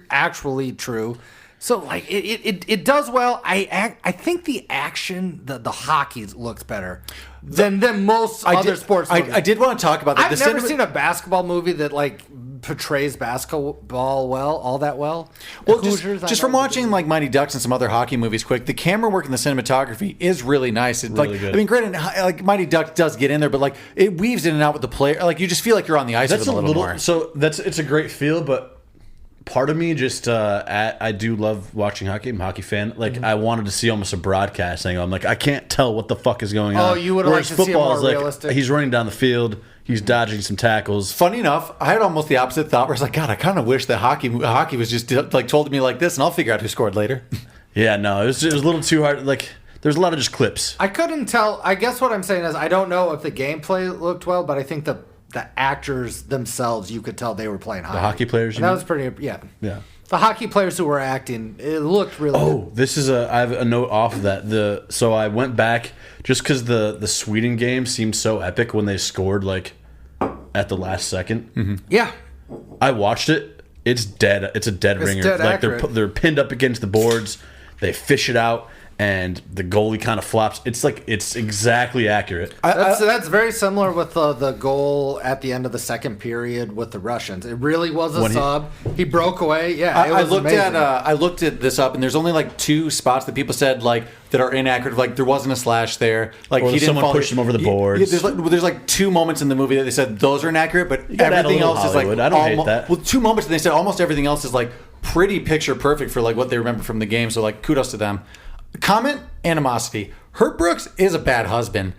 Speaker 3: actually true. So like it does well. I think the action, the hockey looks better than most other sports movies.
Speaker 1: I did want to talk about that.
Speaker 3: I've never seen a basketball movie that like portrays basketball all that well.
Speaker 1: Well,
Speaker 3: Hoosiers,
Speaker 1: just from watching like Mighty Ducks and some other hockey movies, quick, the camera work and the cinematography is really nice. It's
Speaker 2: Really
Speaker 1: like,
Speaker 2: good.
Speaker 1: I mean, granted, like Mighty Ducks does get in there, but like it weaves in and out with the player. Like you just feel like you're on the ice with them a little more.
Speaker 2: So it's a great feel, but part of me just I do love watching hockey. I'm a hockey fan. Like I wanted to see almost a broadcast angle. I'm like, I can't tell what the fuck is going on.
Speaker 3: Oh, you would have liked to see it more
Speaker 2: is like
Speaker 3: realistic.
Speaker 2: he's running down the field, he's dodging some tackles.
Speaker 1: Funny enough, I had almost the opposite thought where I was like, God, I kind of wish that hockey was just like told to me like this, and I'll figure out who scored later.
Speaker 2: Yeah, no, it was a little too hard. Like there's a lot of just clips.
Speaker 3: I couldn't tell. I guess what I'm saying is I don't know if the gameplay looked well, but I think the actors themselves, you could tell they were playing hockey.
Speaker 2: The hockey players,
Speaker 3: And that was pretty. Yeah.
Speaker 2: Yeah.
Speaker 3: The hockey players who were acting, it looked really good.
Speaker 2: Oh, this is I have a note off of that. So I went back just because the Sweden game seemed so epic when they scored like at the last second.
Speaker 1: Mm-hmm.
Speaker 3: Yeah.
Speaker 2: I watched it. It's dead. It's a dead ringer.
Speaker 3: dead
Speaker 2: Like
Speaker 3: accurate.
Speaker 2: they're pinned up against the boards. They fish it out, and the goalie kind of flops. It's like it's exactly accurate.
Speaker 3: That's very similar with the goal at the end of the second period with the Russians. It really was a sub. He broke away. Yeah, it was amazing.
Speaker 1: I looked at this up, and there's only like 2 spots that people said like that are inaccurate. Like there wasn't a slash there. Like
Speaker 2: Or
Speaker 1: he didn't
Speaker 2: someone
Speaker 1: fall-
Speaker 2: pushed him over the boards.
Speaker 1: Yeah, there's like 2 moments in the movie that they said those are inaccurate, but
Speaker 2: gotta add a
Speaker 1: everything
Speaker 2: little
Speaker 1: else is like
Speaker 2: Hollywood. I don't hate that.
Speaker 1: Well, 2 moments, and they said almost everything else is like pretty picture perfect for like what they remember from the game. So like kudos to them. Comment animosity. Herb Brooks is a bad husband.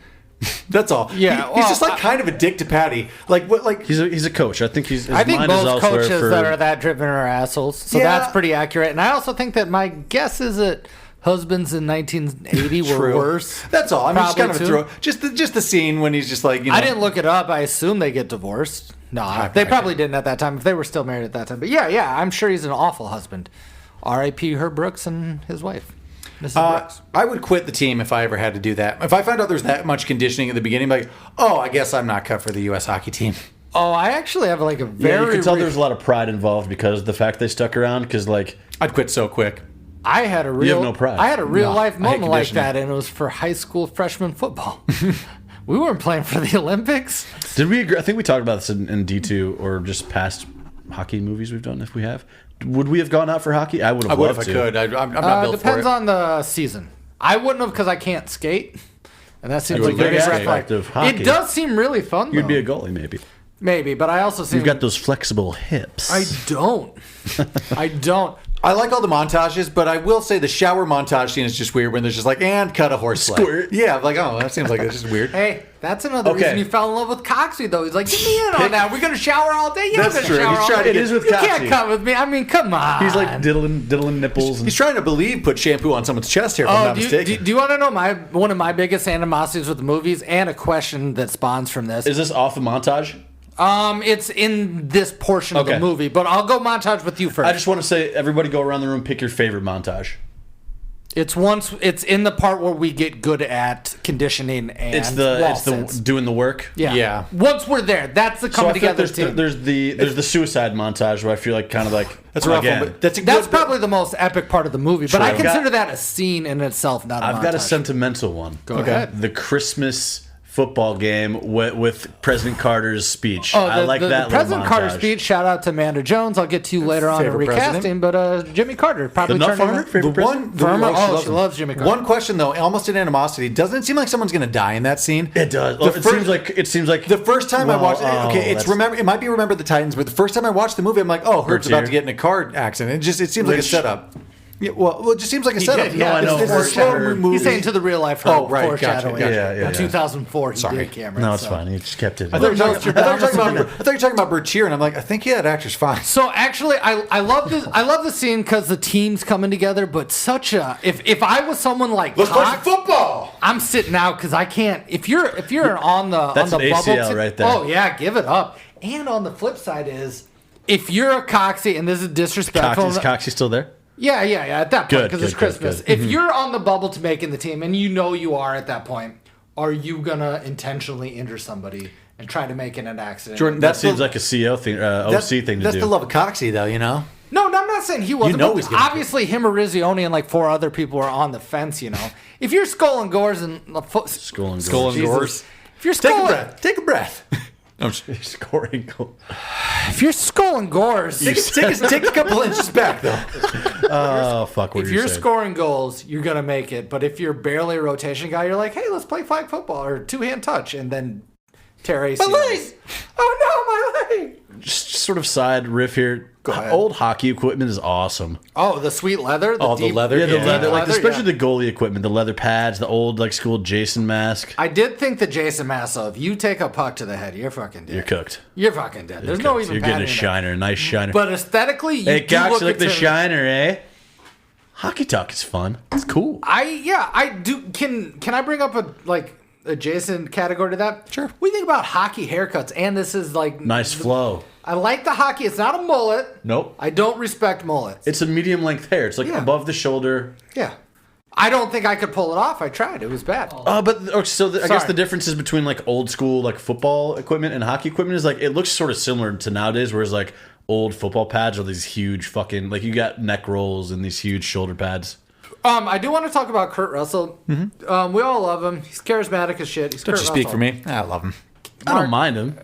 Speaker 1: That's all.
Speaker 3: Yeah,
Speaker 1: he's just like kind of a dick to Patty. Like what? Like
Speaker 2: He's a coach. I think his
Speaker 3: I think
Speaker 2: mind is
Speaker 3: most
Speaker 2: elsewhere
Speaker 3: coaches
Speaker 2: for,
Speaker 3: that are that driven are assholes. So
Speaker 1: Yeah.
Speaker 3: that's pretty accurate. And I also think that my guess is that husbands in 1980 were
Speaker 1: True.
Speaker 3: worse.
Speaker 1: That's all. I mean, just
Speaker 3: Probably
Speaker 1: kind of a throw. Just the scene when he's just like, you know.
Speaker 3: I didn't look it up. I assume they get divorced. No, they probably didn't at that time if they were still married at that time. But yeah, I'm sure he's an awful husband. R.I.P. Herb Brooks and his wife, Mrs. Brooks.
Speaker 1: I would quit the team if I ever had to do that. If I found out there's that much conditioning at the beginning, like, oh, I guess I'm not cut for the U.S. hockey team.
Speaker 3: Oh, I actually have like a very.
Speaker 2: Yeah, you can tell there's a lot of pride involved because of the fact they stuck around. Because like
Speaker 1: I'd quit so quick.
Speaker 3: I had a real.
Speaker 2: have no pride.
Speaker 3: I had a real life
Speaker 1: I hate
Speaker 3: moment like
Speaker 1: conditioning.
Speaker 3: that, and it was for high school freshman football. We weren't playing for the Olympics.
Speaker 2: Did we agree? I think we talked about this in D2 or just past hockey movies we've done. If we have, would we have gone out for hockey? I would have.
Speaker 1: I would if
Speaker 2: loved
Speaker 1: I
Speaker 2: to.
Speaker 1: could. I'm not built for
Speaker 3: Depends
Speaker 1: it.
Speaker 3: on the season. I wouldn't have because I can't skate, and that seems
Speaker 2: You're
Speaker 3: like a
Speaker 2: very
Speaker 3: big red flag.
Speaker 2: active hockey.
Speaker 3: It does seem really fun.
Speaker 2: You'd
Speaker 3: though.
Speaker 2: be a goalie, maybe.
Speaker 3: Maybe, but I also seem
Speaker 2: You've got those flexible hips.
Speaker 3: I don't. I don't.
Speaker 1: I like all the montages, but I will say the shower montage scene is just weird when there's just like, and cut a horse sled.
Speaker 2: Squirt.
Speaker 1: Yeah, I'm like, oh, that seems like it's just weird.
Speaker 3: Hey, that's another
Speaker 2: Okay.
Speaker 3: reason you fell in love with Coxie, though. He's like, get me in on that. We're going to shower all day. Yeah,
Speaker 1: That's
Speaker 3: we're gonna
Speaker 1: true.
Speaker 3: shower
Speaker 1: He's
Speaker 3: all
Speaker 1: trying
Speaker 3: day.
Speaker 1: to
Speaker 2: It is with
Speaker 3: You can't
Speaker 2: Coxie.
Speaker 3: come with me. I mean, come on.
Speaker 2: He's like diddling nipples.
Speaker 1: He's trying to believe put shampoo on someone's chest here, if I'm not
Speaker 3: do
Speaker 1: mistaken.
Speaker 3: you want to know one of my biggest animosities with the movies and a question that spawns from this?
Speaker 2: Is this off the montage?
Speaker 3: It's in this portion of
Speaker 2: Okay.
Speaker 3: the movie, but I'll go montage with you first.
Speaker 2: I just want to say, everybody go around the room, pick your favorite montage.
Speaker 3: It's in the part where we get good at conditioning and
Speaker 2: It's
Speaker 3: wall
Speaker 2: the
Speaker 3: sits.
Speaker 2: doing the work.
Speaker 1: Yeah.
Speaker 3: Once we're there, that's the
Speaker 2: So
Speaker 3: coming
Speaker 2: I feel like
Speaker 3: together
Speaker 2: there's
Speaker 3: team.
Speaker 2: there's the suicide montage where I feel like kind of like
Speaker 1: That's a rough
Speaker 2: again,
Speaker 1: one, but that's a good
Speaker 3: That's probably the most epic part of the movie, but I
Speaker 2: True.
Speaker 3: consider that a scene in itself, not a montage.
Speaker 2: I've got a sentimental one.
Speaker 3: Go ahead.
Speaker 2: The Christmas football game with President Carter's speech.
Speaker 3: Oh,
Speaker 2: I like that
Speaker 3: the
Speaker 2: little
Speaker 3: President Carter
Speaker 2: montage.
Speaker 3: speech. Shout out to Amanda Jones. I'll get to you later on in
Speaker 1: Favorite
Speaker 3: recasting, but Jimmy Carter probably
Speaker 2: The nut
Speaker 3: turned
Speaker 2: farmer?
Speaker 3: into-
Speaker 2: Favorite
Speaker 1: The
Speaker 2: president?
Speaker 1: one,
Speaker 3: Farmer? Oh, she
Speaker 1: him.
Speaker 3: loves Jimmy Carter.
Speaker 1: One question though, almost in animosity, doesn't it seem like someone's going to die in that scene?
Speaker 2: It does.
Speaker 1: The
Speaker 2: It seems like
Speaker 1: the first time I
Speaker 2: Well,
Speaker 1: watched it. Okay, it's
Speaker 2: that's-
Speaker 1: it might be Remember the Titans, but the first time I watched the movie, I'm like, oh, Herb's about
Speaker 2: here.
Speaker 1: to get in a car accident. It seems like a
Speaker 2: Which-
Speaker 1: setup. Yeah, well, it just seems like a setup.
Speaker 3: did, yeah.
Speaker 2: I know.
Speaker 1: It's a slow movie.
Speaker 3: He's saying to the real life.
Speaker 1: Oh, right, gotcha,
Speaker 3: foreshadowing.
Speaker 1: gotcha.
Speaker 2: Yeah.
Speaker 3: In 2004, he
Speaker 1: Sorry.
Speaker 3: did Cameron.
Speaker 2: No, it's
Speaker 3: so.
Speaker 2: fine. He just kept it.
Speaker 1: I thought you were
Speaker 3: Nostradamus.
Speaker 1: talking about Bertier, and I'm like, I think that actor's fine.
Speaker 3: So actually, I love this. I love the scene because the team's coming together. But such a if I was someone like
Speaker 1: Let's play some
Speaker 3: Cox,
Speaker 1: football.
Speaker 3: I'm sitting out because I can't. If you're on the
Speaker 2: That's
Speaker 3: on the
Speaker 2: an
Speaker 3: bubble,
Speaker 2: ACL right there.
Speaker 3: Oh yeah, give it up. And on the flip side is if you're a Coxie, and this is disrespectful.
Speaker 2: Is Coxie still there?
Speaker 3: Yeah. At that point,
Speaker 2: Good,
Speaker 3: because it's
Speaker 2: good,
Speaker 3: Christmas.
Speaker 2: good.
Speaker 3: If you're on the bubble to making the team, and you know you are at that point, are you gonna intentionally injure somebody and try to make it an accident?
Speaker 1: Jordan,
Speaker 2: That seems like a CO thing, OC thing to
Speaker 1: That's
Speaker 2: do.
Speaker 1: the love of Coxie, though, you know?
Speaker 3: No, I'm not saying he wasn't.
Speaker 1: know
Speaker 3: but
Speaker 1: he's gonna
Speaker 3: obviously, him or Rizzioni and like 4 other people are on the fence. You know, if you're skull and gores and
Speaker 2: Skull and
Speaker 1: Skull and
Speaker 2: Jesus.
Speaker 1: Gores.
Speaker 3: if you're
Speaker 1: Take
Speaker 3: skull,
Speaker 1: a breath. Take a breath. No, I'm just-
Speaker 2: Scoring goal.
Speaker 3: if you're skull and gores,
Speaker 1: take a couple inches back, though.
Speaker 2: Oh fuck! What
Speaker 3: if
Speaker 2: are you
Speaker 3: you're
Speaker 2: saying?
Speaker 3: scoring goals, you're gonna make it. But if you're barely a rotation guy, you're like, hey, let's play flag football or 2-hand touch, and then Terry.
Speaker 1: My leg!
Speaker 3: Oh no, my leg!
Speaker 2: Just sort of side riff here.
Speaker 1: ahead.
Speaker 2: Old hockey equipment is awesome.
Speaker 3: Oh, the sweet leather.
Speaker 1: Oh, the
Speaker 3: deep-
Speaker 1: leather,
Speaker 2: Yeah, the
Speaker 1: Yeah.
Speaker 2: leather, like
Speaker 3: leather,
Speaker 2: especially
Speaker 3: yeah.
Speaker 2: the goalie equipment, the leather pads, the old like school Jason mask.
Speaker 3: I did think that Jason Masso, if you take a puck to the head, you're fucking dead.
Speaker 2: You're cooked.
Speaker 3: You're fucking dead. There's no
Speaker 2: Cooked.
Speaker 3: even
Speaker 2: You're getting a
Speaker 3: padding in it.
Speaker 2: shiner, a nice shiner.
Speaker 3: But aesthetically, you
Speaker 2: hey,
Speaker 3: do
Speaker 2: Cox,
Speaker 3: look
Speaker 2: you like the
Speaker 3: intimidating.
Speaker 2: shiner, eh? Hockey talk is fun. It's cool.
Speaker 3: I do. Can I bring up a adjacent category to that?
Speaker 1: Sure.
Speaker 3: We think about hockey haircuts, and this is like
Speaker 2: Nice flow.
Speaker 3: I like the hockey. It's not a mullet.
Speaker 2: Nope.
Speaker 3: I don't respect mullets.
Speaker 2: It's a medium length hair. It's like
Speaker 3: Yeah.
Speaker 2: above the shoulder.
Speaker 3: Yeah. I don't think I could pull it off. I tried. It was bad.
Speaker 2: I guess
Speaker 3: Sorry.
Speaker 2: the differences between like old school like football equipment and hockey equipment is like it looks sort of similar to nowadays, whereas like old football pads are these huge fucking like you got neck rolls and these huge shoulder pads.
Speaker 3: I do want to talk about Kurt Russell.
Speaker 2: Mm-hmm.
Speaker 3: We all love him. He's charismatic as shit. He's
Speaker 1: Don't
Speaker 3: Kurt
Speaker 1: you speak
Speaker 3: Russell.
Speaker 1: for me? I love him.
Speaker 2: I don't mind him.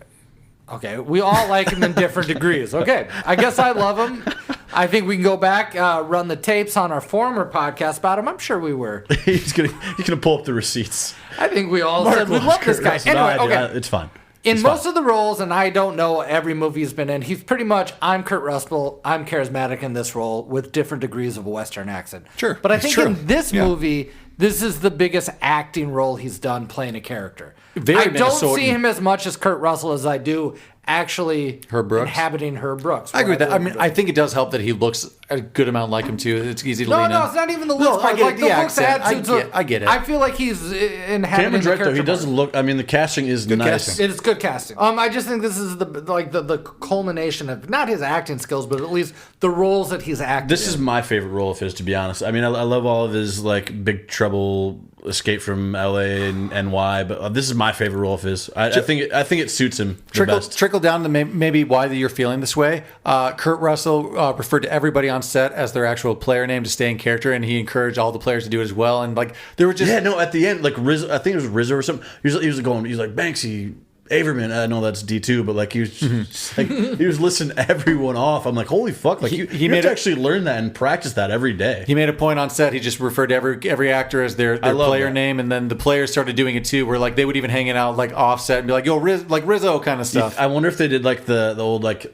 Speaker 3: Okay, we all like him in different degrees. Okay, I guess I love him. I think we can go back, run the tapes on our former podcast about him. I'm sure we were.
Speaker 2: he's gonna pull up the receipts.
Speaker 3: I think we all
Speaker 2: Mark
Speaker 3: said we
Speaker 2: loves
Speaker 3: love this
Speaker 2: Kurt
Speaker 3: guy.
Speaker 2: Russell.
Speaker 3: Anyway,
Speaker 2: No, I do.
Speaker 3: okay.
Speaker 2: It's fine.
Speaker 3: In
Speaker 2: It's
Speaker 3: most
Speaker 2: fine.
Speaker 3: of the roles, and I don't know every movie he's been in, he's pretty much, I'm Kurt Russell, I'm charismatic in this role with different degrees of a Western accent.
Speaker 1: Sure,
Speaker 3: But I
Speaker 1: it's
Speaker 3: think
Speaker 1: true.
Speaker 3: in this
Speaker 1: Yeah.
Speaker 3: movie, this is the biggest acting role he's done playing a character.
Speaker 1: Very
Speaker 3: I don't
Speaker 1: Minnesotan.
Speaker 3: see him as much as Kurt Russell as I do actually
Speaker 1: Herb Brooks?
Speaker 3: inhabiting Herb Brooks.
Speaker 1: I agree with that. I
Speaker 3: Whatever
Speaker 1: mean,
Speaker 3: Herb
Speaker 1: I think it does help that he looks a good amount like him too. It's easy to lean in.
Speaker 3: No, it's not even the looks
Speaker 1: No, I
Speaker 3: part.
Speaker 1: get
Speaker 3: Like
Speaker 1: it,
Speaker 3: the
Speaker 1: the
Speaker 3: looks,
Speaker 1: accent.
Speaker 3: attitudes.
Speaker 1: I get it.
Speaker 3: I feel like he's inhabiting
Speaker 2: Cameron's
Speaker 3: the
Speaker 2: right though. He
Speaker 3: character
Speaker 2: doesn't
Speaker 3: more.
Speaker 2: look. I mean, the casting is nice.
Speaker 1: casting.
Speaker 3: It's good casting. I just think this is the culmination of not his acting skills, but at least the roles that he's acted.
Speaker 2: This is
Speaker 3: in.
Speaker 2: my favorite role of his, to be honest. I mean, I love all of his like Big Trouble Escape from L.A. and NY, but this is my favorite role of his. I think it suits him the best.
Speaker 1: Trickle down to maybe why you're feeling this way. Kurt Russell referred to everybody on set as their actual player name to stay in character, and he encouraged all the players to do it as well. And like there were just
Speaker 2: at the end, like Rizzo, I think it was Rizzo or something. He was like Banksy. Averman, I know that's D2, but like he was just, like he was listing everyone off. I'm like, holy fuck! Like you have to actually learn that and practice that every day.
Speaker 1: He made a point on set. He just referred to every actor as their player name, and then the players started doing it too. Where like they would even hang it out like offset and be like, "Yo, Rizzo" kind of stuff.
Speaker 2: I wonder if they did like the old like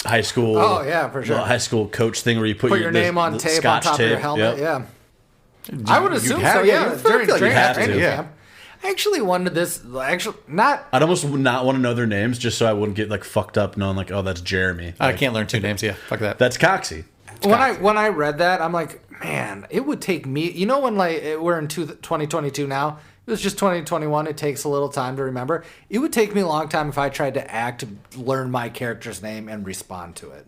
Speaker 2: high school.
Speaker 3: Oh yeah, for sure.
Speaker 2: High school coach thing where you put
Speaker 3: your name on tape on top of your helmet.
Speaker 2: Yep.
Speaker 3: Yeah, I would assume so. Yeah, during training camp. I actually wanted this. Not.
Speaker 2: I'd almost not want to know their names just so I wouldn't get like fucked up knowing like, oh, that's Jeremy.
Speaker 1: I can't learn 2 names. Yeah, fuck that.
Speaker 2: That's Coxie.
Speaker 3: When I read that, I'm like, man, it would take me. You know, when like we're in 2022 now, it was just 2021. It takes a little time to remember. It would take me a long time if I tried to learn my character's name and respond to it.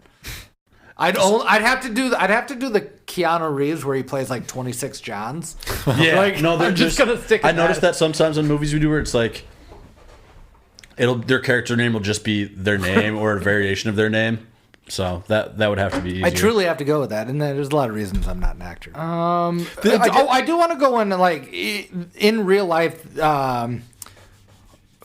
Speaker 3: I'd have to do the Keanu Reeves where he plays like 26 Johns.
Speaker 2: Yeah,
Speaker 3: like, no,
Speaker 2: they're
Speaker 3: I'm just gonna stick.
Speaker 2: I noticed that sometimes in movies we do where it's like, their character name will just be their name or a variation of their name. So that would have to be easier.
Speaker 3: I truly have to go with that, and there's a lot of reasons I'm not an actor. I do want to go in like in real life.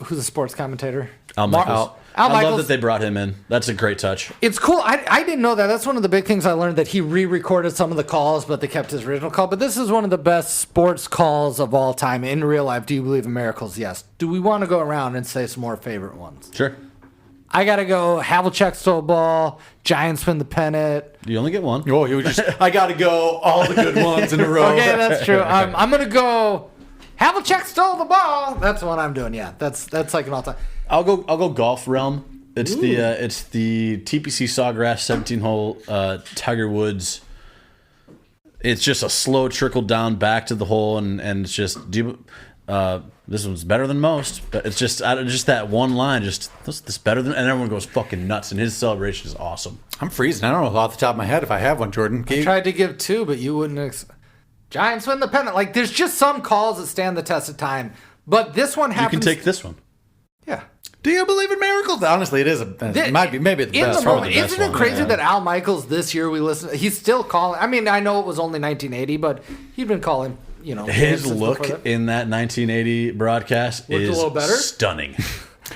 Speaker 3: Who's the sports commentator?
Speaker 2: Al Michaels. I love that they brought him in. That's a great touch.
Speaker 3: It's cool. I didn't know that. That's one of the big things I learned, that he re-recorded some of the calls, but they kept his original call. But this is one of the best sports calls of all time in real life. Do you believe in miracles? Yes. Do we want to go around and say some more favorite ones?
Speaker 2: Sure.
Speaker 3: I got to go Havlicek stole a ball, Giants win the pennant.
Speaker 2: You only get one.
Speaker 1: Oh, you just I got to go all the good ones in a row.
Speaker 3: Okay, that's true. I'm going to go Havlicek stole the ball. That's what I'm doing. Yeah, that's like an all-time.
Speaker 2: I'll go golf realm. It's the TPC Sawgrass 17-hole Tiger Woods. It's just a slow trickle down back to the hole, and it's just this one's better than most. But it's just that one line, just this better than, and everyone goes fucking nuts. And his celebration is awesome.
Speaker 1: I'm freezing. I don't know off the top of my head if I have one, Jordan.
Speaker 3: I tried to give 2, but you wouldn't. Giants win the pennant. Like there's just some calls that stand the test of time, but this one happens.
Speaker 2: You can take this one.
Speaker 3: Yeah.
Speaker 1: Do you believe in miracles? Honestly, it might be maybe the best.
Speaker 3: Isn't it crazy that Al Michaels this year he's still calling? I mean, I know it was only 1980, but he'd been calling. You know,
Speaker 2: his look in that 1980 broadcast is a little better. Stunning.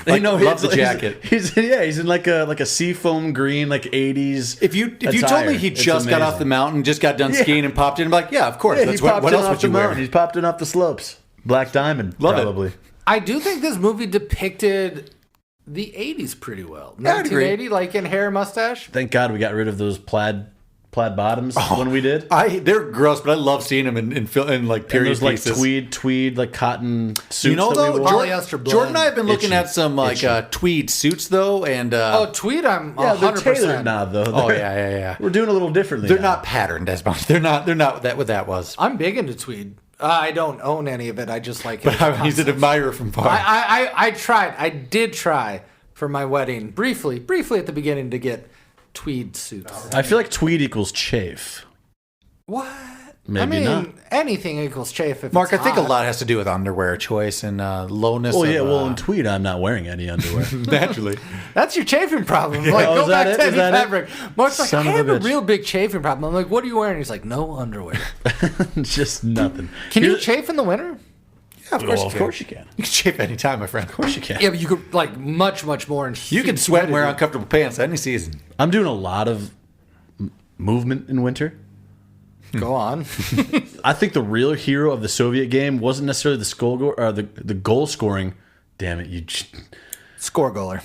Speaker 1: Love the jacket.
Speaker 2: He's in like a seafoam green, like 80s.
Speaker 1: If you told me he just got off the mountain, just got done skiing and popped in, I'm like, yeah, of course. That's what else would you wear?
Speaker 2: He's popped in off the slopes. Black Diamond, probably.
Speaker 3: I do think this movie depicted the 80s pretty well. 1980, like in hair, mustache.
Speaker 2: Thank God we got rid of those plaid bottoms when we did.
Speaker 1: They're gross, but I love seeing them in like period
Speaker 2: and those
Speaker 1: pieces.
Speaker 2: Like tweed like cotton suits.
Speaker 1: You know, though,
Speaker 3: polyester
Speaker 1: Jordan and I have been looking at some like tweed suits though, and
Speaker 3: tweed. I'm 100%.
Speaker 2: They're tailored now though.
Speaker 1: Yeah.
Speaker 2: We're doing a little differently.
Speaker 1: They're not patterned as much. They're not what that was.
Speaker 3: I'm big into tweed. I don't own any of it. I just like it.
Speaker 1: But he's an admirer from far.
Speaker 3: I tried. I did try for my wedding briefly at the beginning to get tweed suits.
Speaker 2: I feel like tweed equals chafe.
Speaker 3: What?
Speaker 2: Maybe not.
Speaker 3: Anything equals chafe. If
Speaker 1: Mark,
Speaker 3: it's
Speaker 1: I think
Speaker 3: hot.
Speaker 1: a lot has to do with underwear choice and lowness.
Speaker 2: In tweed, I'm not wearing any underwear.
Speaker 1: Naturally.
Speaker 3: That's your chafing problem. Like, go back to any fabric. Mark's like, I have a real big chafing problem. I'm like, what are you wearing? He's like, no underwear.
Speaker 2: Just nothing.
Speaker 3: Can you chafe in the winter?
Speaker 1: Yeah, of course you can. You can chafe anytime, my friend.
Speaker 2: Of course you can.
Speaker 3: Yeah, but you could like much more.
Speaker 1: You can sweat and wear uncomfortable pants any season.
Speaker 2: I'm doing a lot of movement in winter.
Speaker 3: Go on.
Speaker 2: I think the real hero of the Soviet game wasn't necessarily the goal scoring. Damn it, you
Speaker 3: Score goaler.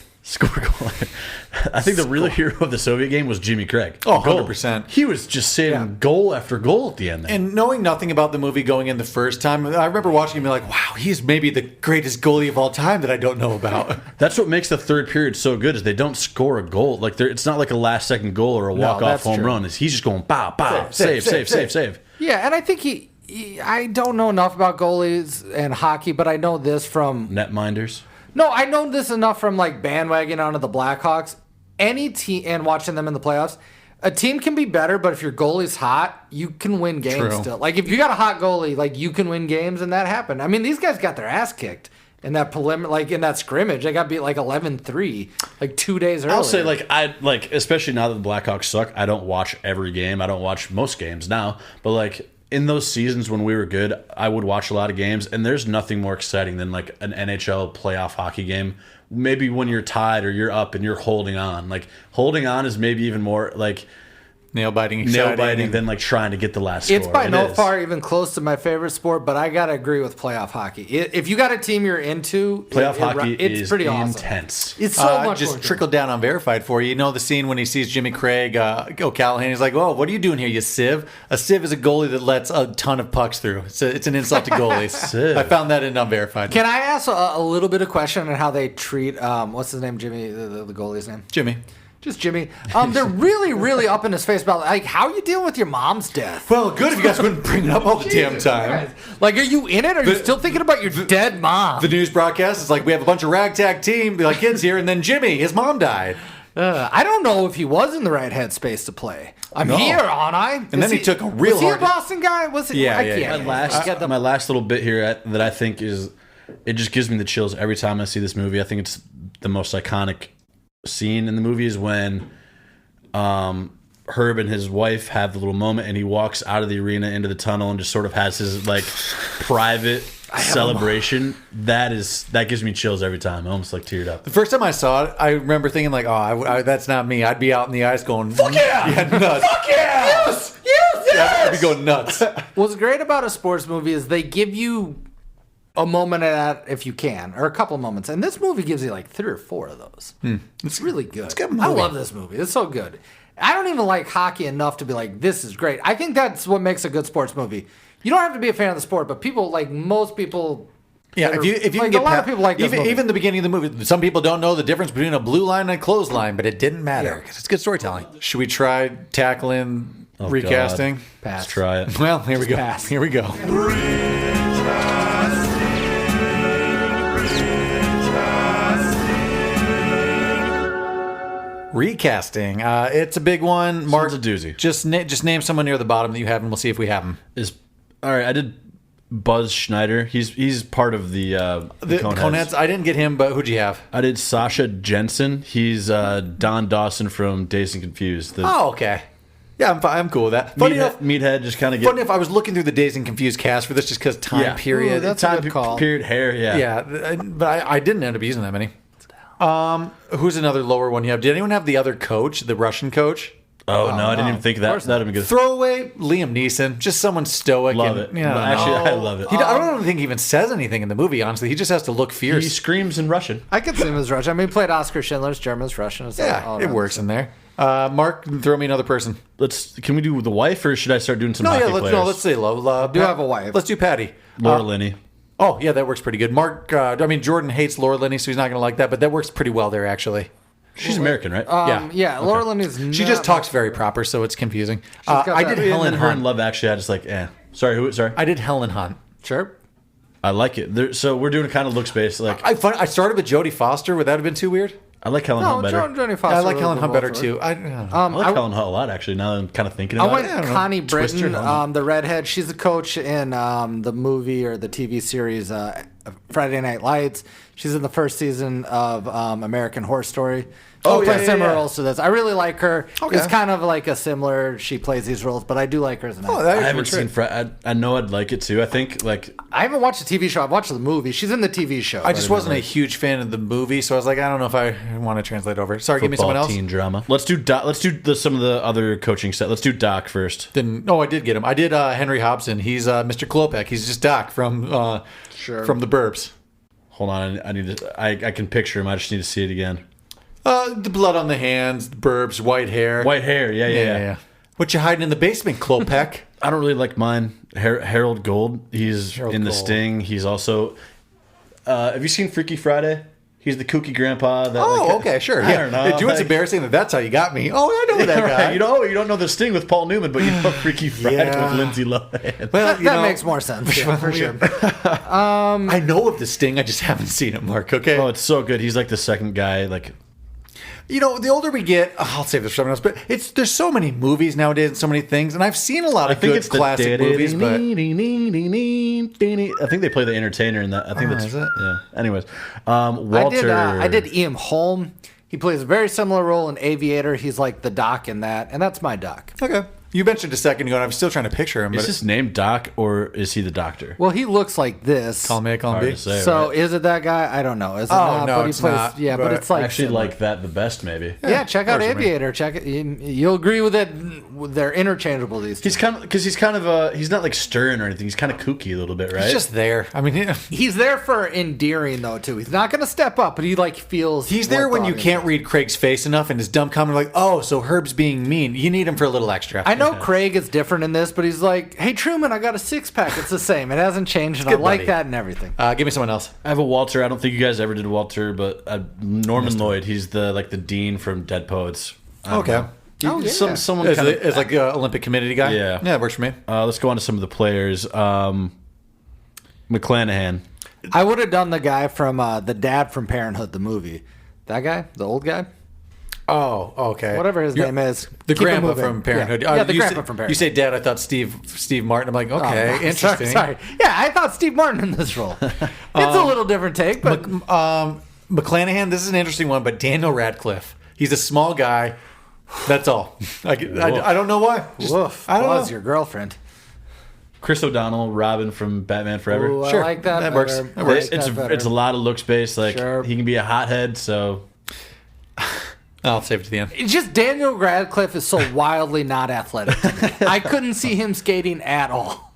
Speaker 2: I think the real hero of the Soviet game was Jimmy Craig.
Speaker 1: Oh, 100%.
Speaker 2: He was just saving goal after goal at the end there.
Speaker 1: And knowing nothing about the movie going in the first time, I remember watching him and be like, wow, he's maybe the greatest goalie of all time that I don't know about.
Speaker 2: That's what makes the third period so good is they don't score a goal. Like it's not like a last-second goal or a walk-off home run. He's just going, bow, bow, save.
Speaker 3: Yeah, and I think I don't know enough about goalies and hockey, but I know this from...
Speaker 2: Netminders.
Speaker 3: No, I know this enough from like bandwagon onto the Blackhawks. Any team and watching them in the playoffs, a team can be better, but if your goalie's hot, you can win games
Speaker 1: True.
Speaker 3: still. Like, if you got a hot goalie, like, you can win games, and that happened. I mean, these guys got their ass kicked in that in that scrimmage. They got beat, like, 11-3, like, 2 days earlier.
Speaker 2: I'll say, especially now that the Blackhawks suck, I don't watch every game. I don't watch most games now. But, like, in those seasons when we were good, I would watch a lot of games, and there's nothing more exciting than, like, an NHL playoff hockey game. Maybe when you're tied or you're up and you're holding on. Like, holding on is maybe even more, like,
Speaker 1: nail-biting
Speaker 2: than, like, trying to get the last score.
Speaker 3: It's by no far even close to my favorite sport, but I got to agree with playoff hockey. If you got a team you're into,
Speaker 2: Playoff hockey
Speaker 3: it's
Speaker 2: is
Speaker 3: pretty
Speaker 2: intense.
Speaker 3: Awesome. It's so much
Speaker 1: just
Speaker 3: more
Speaker 1: trickled down on Verified for you. You know the scene when he sees Jimmy Craig, O'Callahan. He's like, "Oh, what are you doing here, you sieve?" A sieve is a goalie that lets a ton of pucks through. It's an insult to goalies.
Speaker 2: Sieve.
Speaker 1: I found that in Unverified.
Speaker 3: Can I ask a little bit of question on how they treat what's his name, Jimmy, the goalie's name?
Speaker 1: Jimmy.
Speaker 3: Just Jimmy. They're really, really up in his face about, like, how you dealing with your mom's death?
Speaker 1: Well, good if you guys wouldn't bring it up all the damn
Speaker 3: Jesus
Speaker 1: time.
Speaker 3: Christ. Like, are you in it? Or are you still thinking about your dead mom?
Speaker 1: The news broadcast is like, we have a bunch of ragtag team, like kids here, and then Jimmy, his mom died.
Speaker 3: I don't know if he was in the right headspace to play. I'm here, aren't I?
Speaker 1: And then he took a real
Speaker 3: was he
Speaker 1: hard-
Speaker 3: a Boston guy? Was he?
Speaker 1: Yeah,
Speaker 3: I
Speaker 1: yeah,
Speaker 3: can't.
Speaker 2: My last little bit here that I think is, it just gives me the chills every time I see this movie. I think it's the most iconic scene in the movie is when Herb and his wife have the little moment, and he walks out of the arena into the tunnel and just sort of has his, like, private celebration. That gives me chills every time. I almost, like, teared up.
Speaker 1: The first time I saw it, I remember thinking like, oh, that's not me. I'd be out in the ice going, fuck yeah! Yeah, nuts. Fuck yeah! Yes! Yes! Yeah, I'd be going nuts.
Speaker 3: What's great about a sports movie is they give you a moment of that if you can, or a couple of moments. And this movie gives you like 3 or 4 of those. It's really good.
Speaker 1: It's a good movie.
Speaker 3: I love this movie. It's so good. I don't even like hockey enough to be like, this is great. I think that's what makes a good sports movie. You don't have to be a fan of the sport, but people, like most people...
Speaker 1: Yeah, if you
Speaker 3: like,
Speaker 1: can get
Speaker 3: a lot of people like this movie.
Speaker 1: even the beginning of the movie, some people don't know the difference between a blue line and a clothesline, but it didn't matter because it's good storytelling. Should we try tackling recasting?
Speaker 2: God.
Speaker 3: Pass.
Speaker 2: Let's try it.
Speaker 1: Well, here we go.
Speaker 3: Pass.
Speaker 1: Here we go. Recasting. It's a big one. Mark,
Speaker 2: It's a doozy.
Speaker 1: Just name someone near the bottom that you have, and we'll see if we have them.
Speaker 2: All right, I did Buzz Schneider. He's part of the
Speaker 1: Coneheads. I didn't get him, but who'd you have?
Speaker 2: I did Sasha Jensen. He's Don Dawson from Dazed and Confused.
Speaker 1: Oh, okay. Yeah, I'm cool with that. Funny enough,
Speaker 2: Meathead just kind of
Speaker 1: funny enough, I was looking through the Dazed and Confused cast for this just because time period.
Speaker 3: Ooh, that's a
Speaker 2: time
Speaker 3: good call.
Speaker 2: period hair. Yeah.
Speaker 1: Yeah, but I didn't end up using that many. Who's another lower one you have? Did anyone have the other coach, the Russian coach?
Speaker 2: Oh no, I didn't even think of that.
Speaker 3: course
Speaker 2: That'd have been good.
Speaker 1: Throwaway Liam Neeson, just someone stoic.
Speaker 2: Love
Speaker 1: and,
Speaker 2: it.
Speaker 1: Yeah,
Speaker 2: Actually, I love it.
Speaker 1: I don't think he even says anything in the movie. Honestly, he just has to look fierce.
Speaker 2: He screams in Russian.
Speaker 3: I could see him as Russian. I mean, he played Oscar Schindler's German's Russian. It's all
Speaker 1: it
Speaker 3: around
Speaker 1: works
Speaker 3: the
Speaker 1: in there. Mark, throw me another person.
Speaker 2: Can we do the wife, or should I start doing some hockey players?
Speaker 1: Let's say low.
Speaker 3: Do have a wife.
Speaker 1: Let's do Patty.
Speaker 2: Laura Linney.
Speaker 1: Oh yeah, that works pretty good. Mark, Jordan hates Laura Linney, so he's not going to like that, but that works pretty well there actually.
Speaker 2: She's American, right?
Speaker 3: Yeah, Laura Linney's
Speaker 1: She just talks very proper, so it's confusing.
Speaker 3: got
Speaker 1: I
Speaker 3: that-
Speaker 1: did
Speaker 2: And
Speaker 1: Helen
Speaker 2: then her in
Speaker 1: Hunt.
Speaker 2: Love Actually, I just like, Sorry, who? Sorry.
Speaker 1: I did Helen Hunt.
Speaker 3: Sure.
Speaker 2: I like it. So we're doing a kind of looks based. Like
Speaker 1: I started with Jodie Foster. Would that have been too weird?
Speaker 2: I like Helen
Speaker 3: No,
Speaker 2: Hunt better.
Speaker 3: Jodie Foster.
Speaker 1: I like
Speaker 3: was
Speaker 1: Helen
Speaker 3: a
Speaker 1: Hunt
Speaker 3: little
Speaker 1: better
Speaker 3: for
Speaker 1: too.
Speaker 3: it.
Speaker 1: I don't know.
Speaker 2: I like Helen Hunt a lot, actually. Now that I'm kind of thinking
Speaker 3: I
Speaker 2: about
Speaker 3: went
Speaker 2: it.
Speaker 3: Connie
Speaker 1: Twister,
Speaker 3: Britton, the redhead. She's the coach in the movie or the TV series Friday Night Lights. She's in the first season of American Horror Story.
Speaker 1: Oh,
Speaker 3: Plays
Speaker 1: yeah,
Speaker 3: similar
Speaker 1: yeah.
Speaker 3: roles to this. I really like her.
Speaker 1: Okay.
Speaker 3: It's kind of like a similar. She plays these roles, but I do like her as an actor.
Speaker 1: that
Speaker 2: I
Speaker 1: is
Speaker 2: haven't
Speaker 1: true.
Speaker 2: seen I know I'd like it too. I think like
Speaker 3: I haven't watched the TV show. I've watched the movie. She's in the TV show.
Speaker 1: I just wasn't a huge fan of the movie, so I was like, I don't know if I want to translate over. Sorry, give me someone
Speaker 2: football
Speaker 1: else.
Speaker 2: teen drama. Let's do some of the other coaching set. Let's do Doc first.
Speaker 1: I did get him. I did Henry Hobson. He's Mr. Klopek. He's just Doc from from the Burbs.
Speaker 2: Hold on, I can picture him. I just need to see it again.
Speaker 1: The blood on the hands, the Burbs, white hair.
Speaker 2: White hair, yeah.
Speaker 1: What you hiding in the basement, Klopek?
Speaker 2: I don't really like mine. Harold Gold. He's
Speaker 1: Harold
Speaker 2: in The
Speaker 1: Gold.
Speaker 2: Sting. He's also. Have you seen Freaky Friday? He's the kooky grandpa. That,
Speaker 1: Okay, sure.
Speaker 2: I don't know.
Speaker 1: It's
Speaker 2: like-
Speaker 1: embarrassing that's how you got me. Oh, I know that
Speaker 2: Right,
Speaker 1: guy.
Speaker 2: you don't know The Sting with Paul Newman, but you know Freaky Friday
Speaker 1: Yeah.
Speaker 2: with Lindsay Lohan.
Speaker 1: Well,
Speaker 3: That makes more sense. Yeah, for sure.
Speaker 1: I know of the Sting. I just haven't seen it, Mark. Okay.
Speaker 2: Oh, it's so good. He's like the second guy. Like
Speaker 1: The older we get, I'll save this for someone else, but there's so many movies nowadays and so many things, and I've seen a lot of good classic movies, but...
Speaker 2: I think they play the entertainer in that. I think that's...
Speaker 1: Is it?
Speaker 2: Yeah. Anyways. Walter...
Speaker 3: I did Ian Holm. He plays a very similar role in Aviator. He's like the Doc in that, and that's my Doc.
Speaker 1: Okay. You mentioned a second ago, and I'm still trying to picture him.
Speaker 2: Is his name Doc, or is he the doctor?
Speaker 3: Well, he looks like this.
Speaker 1: Call me, call
Speaker 2: Hard
Speaker 1: me.
Speaker 2: to say,
Speaker 3: So
Speaker 2: right?
Speaker 3: is it that guy? I don't know. Is it
Speaker 1: Oh,
Speaker 3: not?
Speaker 1: no,
Speaker 3: But he
Speaker 1: it's
Speaker 3: plays,
Speaker 1: not,
Speaker 3: yeah, but
Speaker 1: but
Speaker 3: it's like
Speaker 2: I actually
Speaker 3: similar.
Speaker 2: like that the best, maybe.
Speaker 3: Yeah, check out
Speaker 1: personally.
Speaker 3: Aviator. Check it. You'll agree with it. They're interchangeable. These two.
Speaker 2: He's kind of he's not like stern or anything. He's kind of kooky a little bit, right?
Speaker 1: He's just there. I mean,
Speaker 3: He's there for endearing though too. He's not going to step up, but he like feels.
Speaker 1: he's there when you
Speaker 3: worthwhile.
Speaker 1: can't read Craig's face enough, and his dumb comment like, "Oh, so Herb's being mean." You need him for a little extra.
Speaker 3: I know Craig is different in this, but he's like, "Hey Truman, I got a 6-pack. It's the same. It hasn't changed, and I
Speaker 1: good,
Speaker 3: like
Speaker 1: buddy.
Speaker 3: that and everything."
Speaker 1: Give me someone else.
Speaker 2: I have a Walter. I don't think you guys ever did Walter, but Norman Lloyd. He's the dean from Dead Poets. I don't
Speaker 1: Okay.
Speaker 2: know.
Speaker 3: Oh, yeah.
Speaker 2: Someone
Speaker 1: As,
Speaker 2: kind of.
Speaker 1: as like an Olympic committee guy?
Speaker 2: Yeah.
Speaker 1: Yeah, it works for me.
Speaker 2: Let's go on to some of the players. McClanahan.
Speaker 3: I would have done the guy from the dad from Parenthood, the movie. That guy, the old guy,
Speaker 1: Oh, okay.
Speaker 3: whatever his name is.
Speaker 1: The
Speaker 3: Keep it
Speaker 1: grandpa
Speaker 3: moving.
Speaker 1: from Parenthood.
Speaker 3: Yeah, the
Speaker 1: you
Speaker 3: grandpa
Speaker 1: say-
Speaker 3: from Parenthood.
Speaker 1: You say dad, I thought Steve Martin. I'm like,
Speaker 3: Oh,
Speaker 1: okay,
Speaker 3: no,
Speaker 1: interesting.
Speaker 3: Sorry. Yeah, I thought Steve Martin in this role. It's a little different take, but
Speaker 1: McClanahan, this is an interesting one, but Daniel Radcliffe. He's a small guy. That's all. I don't know why. Just-
Speaker 3: woof,
Speaker 1: I don't
Speaker 3: was
Speaker 1: know.
Speaker 3: your girlfriend.
Speaker 2: Chris O'Donnell, Robin from Batman Forever.
Speaker 3: Ooh,
Speaker 1: Sure,
Speaker 3: I like that.
Speaker 1: that works.
Speaker 3: better.
Speaker 1: That
Speaker 3: I
Speaker 1: works.
Speaker 3: like that better.
Speaker 2: It's a lot of looks based. Like
Speaker 3: Sure.
Speaker 2: he can be a hothead. So
Speaker 1: I'll save it to the end.
Speaker 3: It's just Daniel Radcliffe is so wildly not athletic. to me. I couldn't see him skating at all.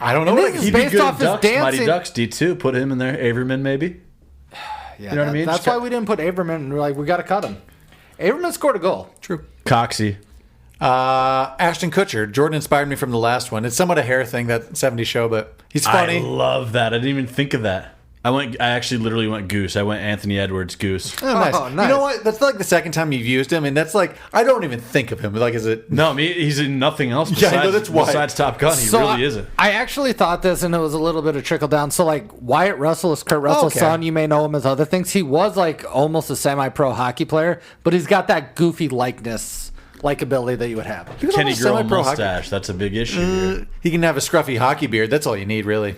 Speaker 1: I don't know
Speaker 3: And
Speaker 1: what I
Speaker 3: this
Speaker 1: can
Speaker 3: is
Speaker 2: he'd be
Speaker 3: based
Speaker 2: good
Speaker 3: off
Speaker 2: at
Speaker 3: his
Speaker 2: Ducks, Mighty
Speaker 3: dancing.
Speaker 2: Ducks D2. Put him in there. Averman maybe.
Speaker 3: Yeah,
Speaker 2: You know what I mean?
Speaker 3: That's
Speaker 2: Just
Speaker 3: why we didn't put Averman. We're like, we got to cut him. Averman scored a goal.
Speaker 1: True.
Speaker 2: Coxie.
Speaker 1: Ashton Kutcher. Jordan inspired me from the last one. It's somewhat a hair thing, that 70s show, but he's funny.
Speaker 2: I love that. I didn't even think of that. I actually literally went Goose. I went Anthony Edwards Goose.
Speaker 1: Oh, nice.
Speaker 3: Oh, nice.
Speaker 1: You know what? That's like the second time you've used him, and that's like, I don't even think of him. Like, is it?
Speaker 2: No, he's in nothing else
Speaker 1: Yeah, I
Speaker 2: besides,
Speaker 1: know, that's why.
Speaker 2: besides Top Gun. He
Speaker 3: So
Speaker 2: really isn't.
Speaker 3: I actually thought this, and it was a little bit of trickle down. So, like, Wyatt Russell is Kurt Russell's
Speaker 1: Okay.
Speaker 3: son. You may know him as other things. He was, like, almost a semi-pro hockey player, but he's got that goofy likability that you would have.
Speaker 1: He was
Speaker 2: Kenny
Speaker 1: almost
Speaker 2: Girl
Speaker 1: semi-pro hockey.
Speaker 2: mustache. That's a big issue. Here.
Speaker 1: He can have a scruffy hockey beard. That's all you need, really.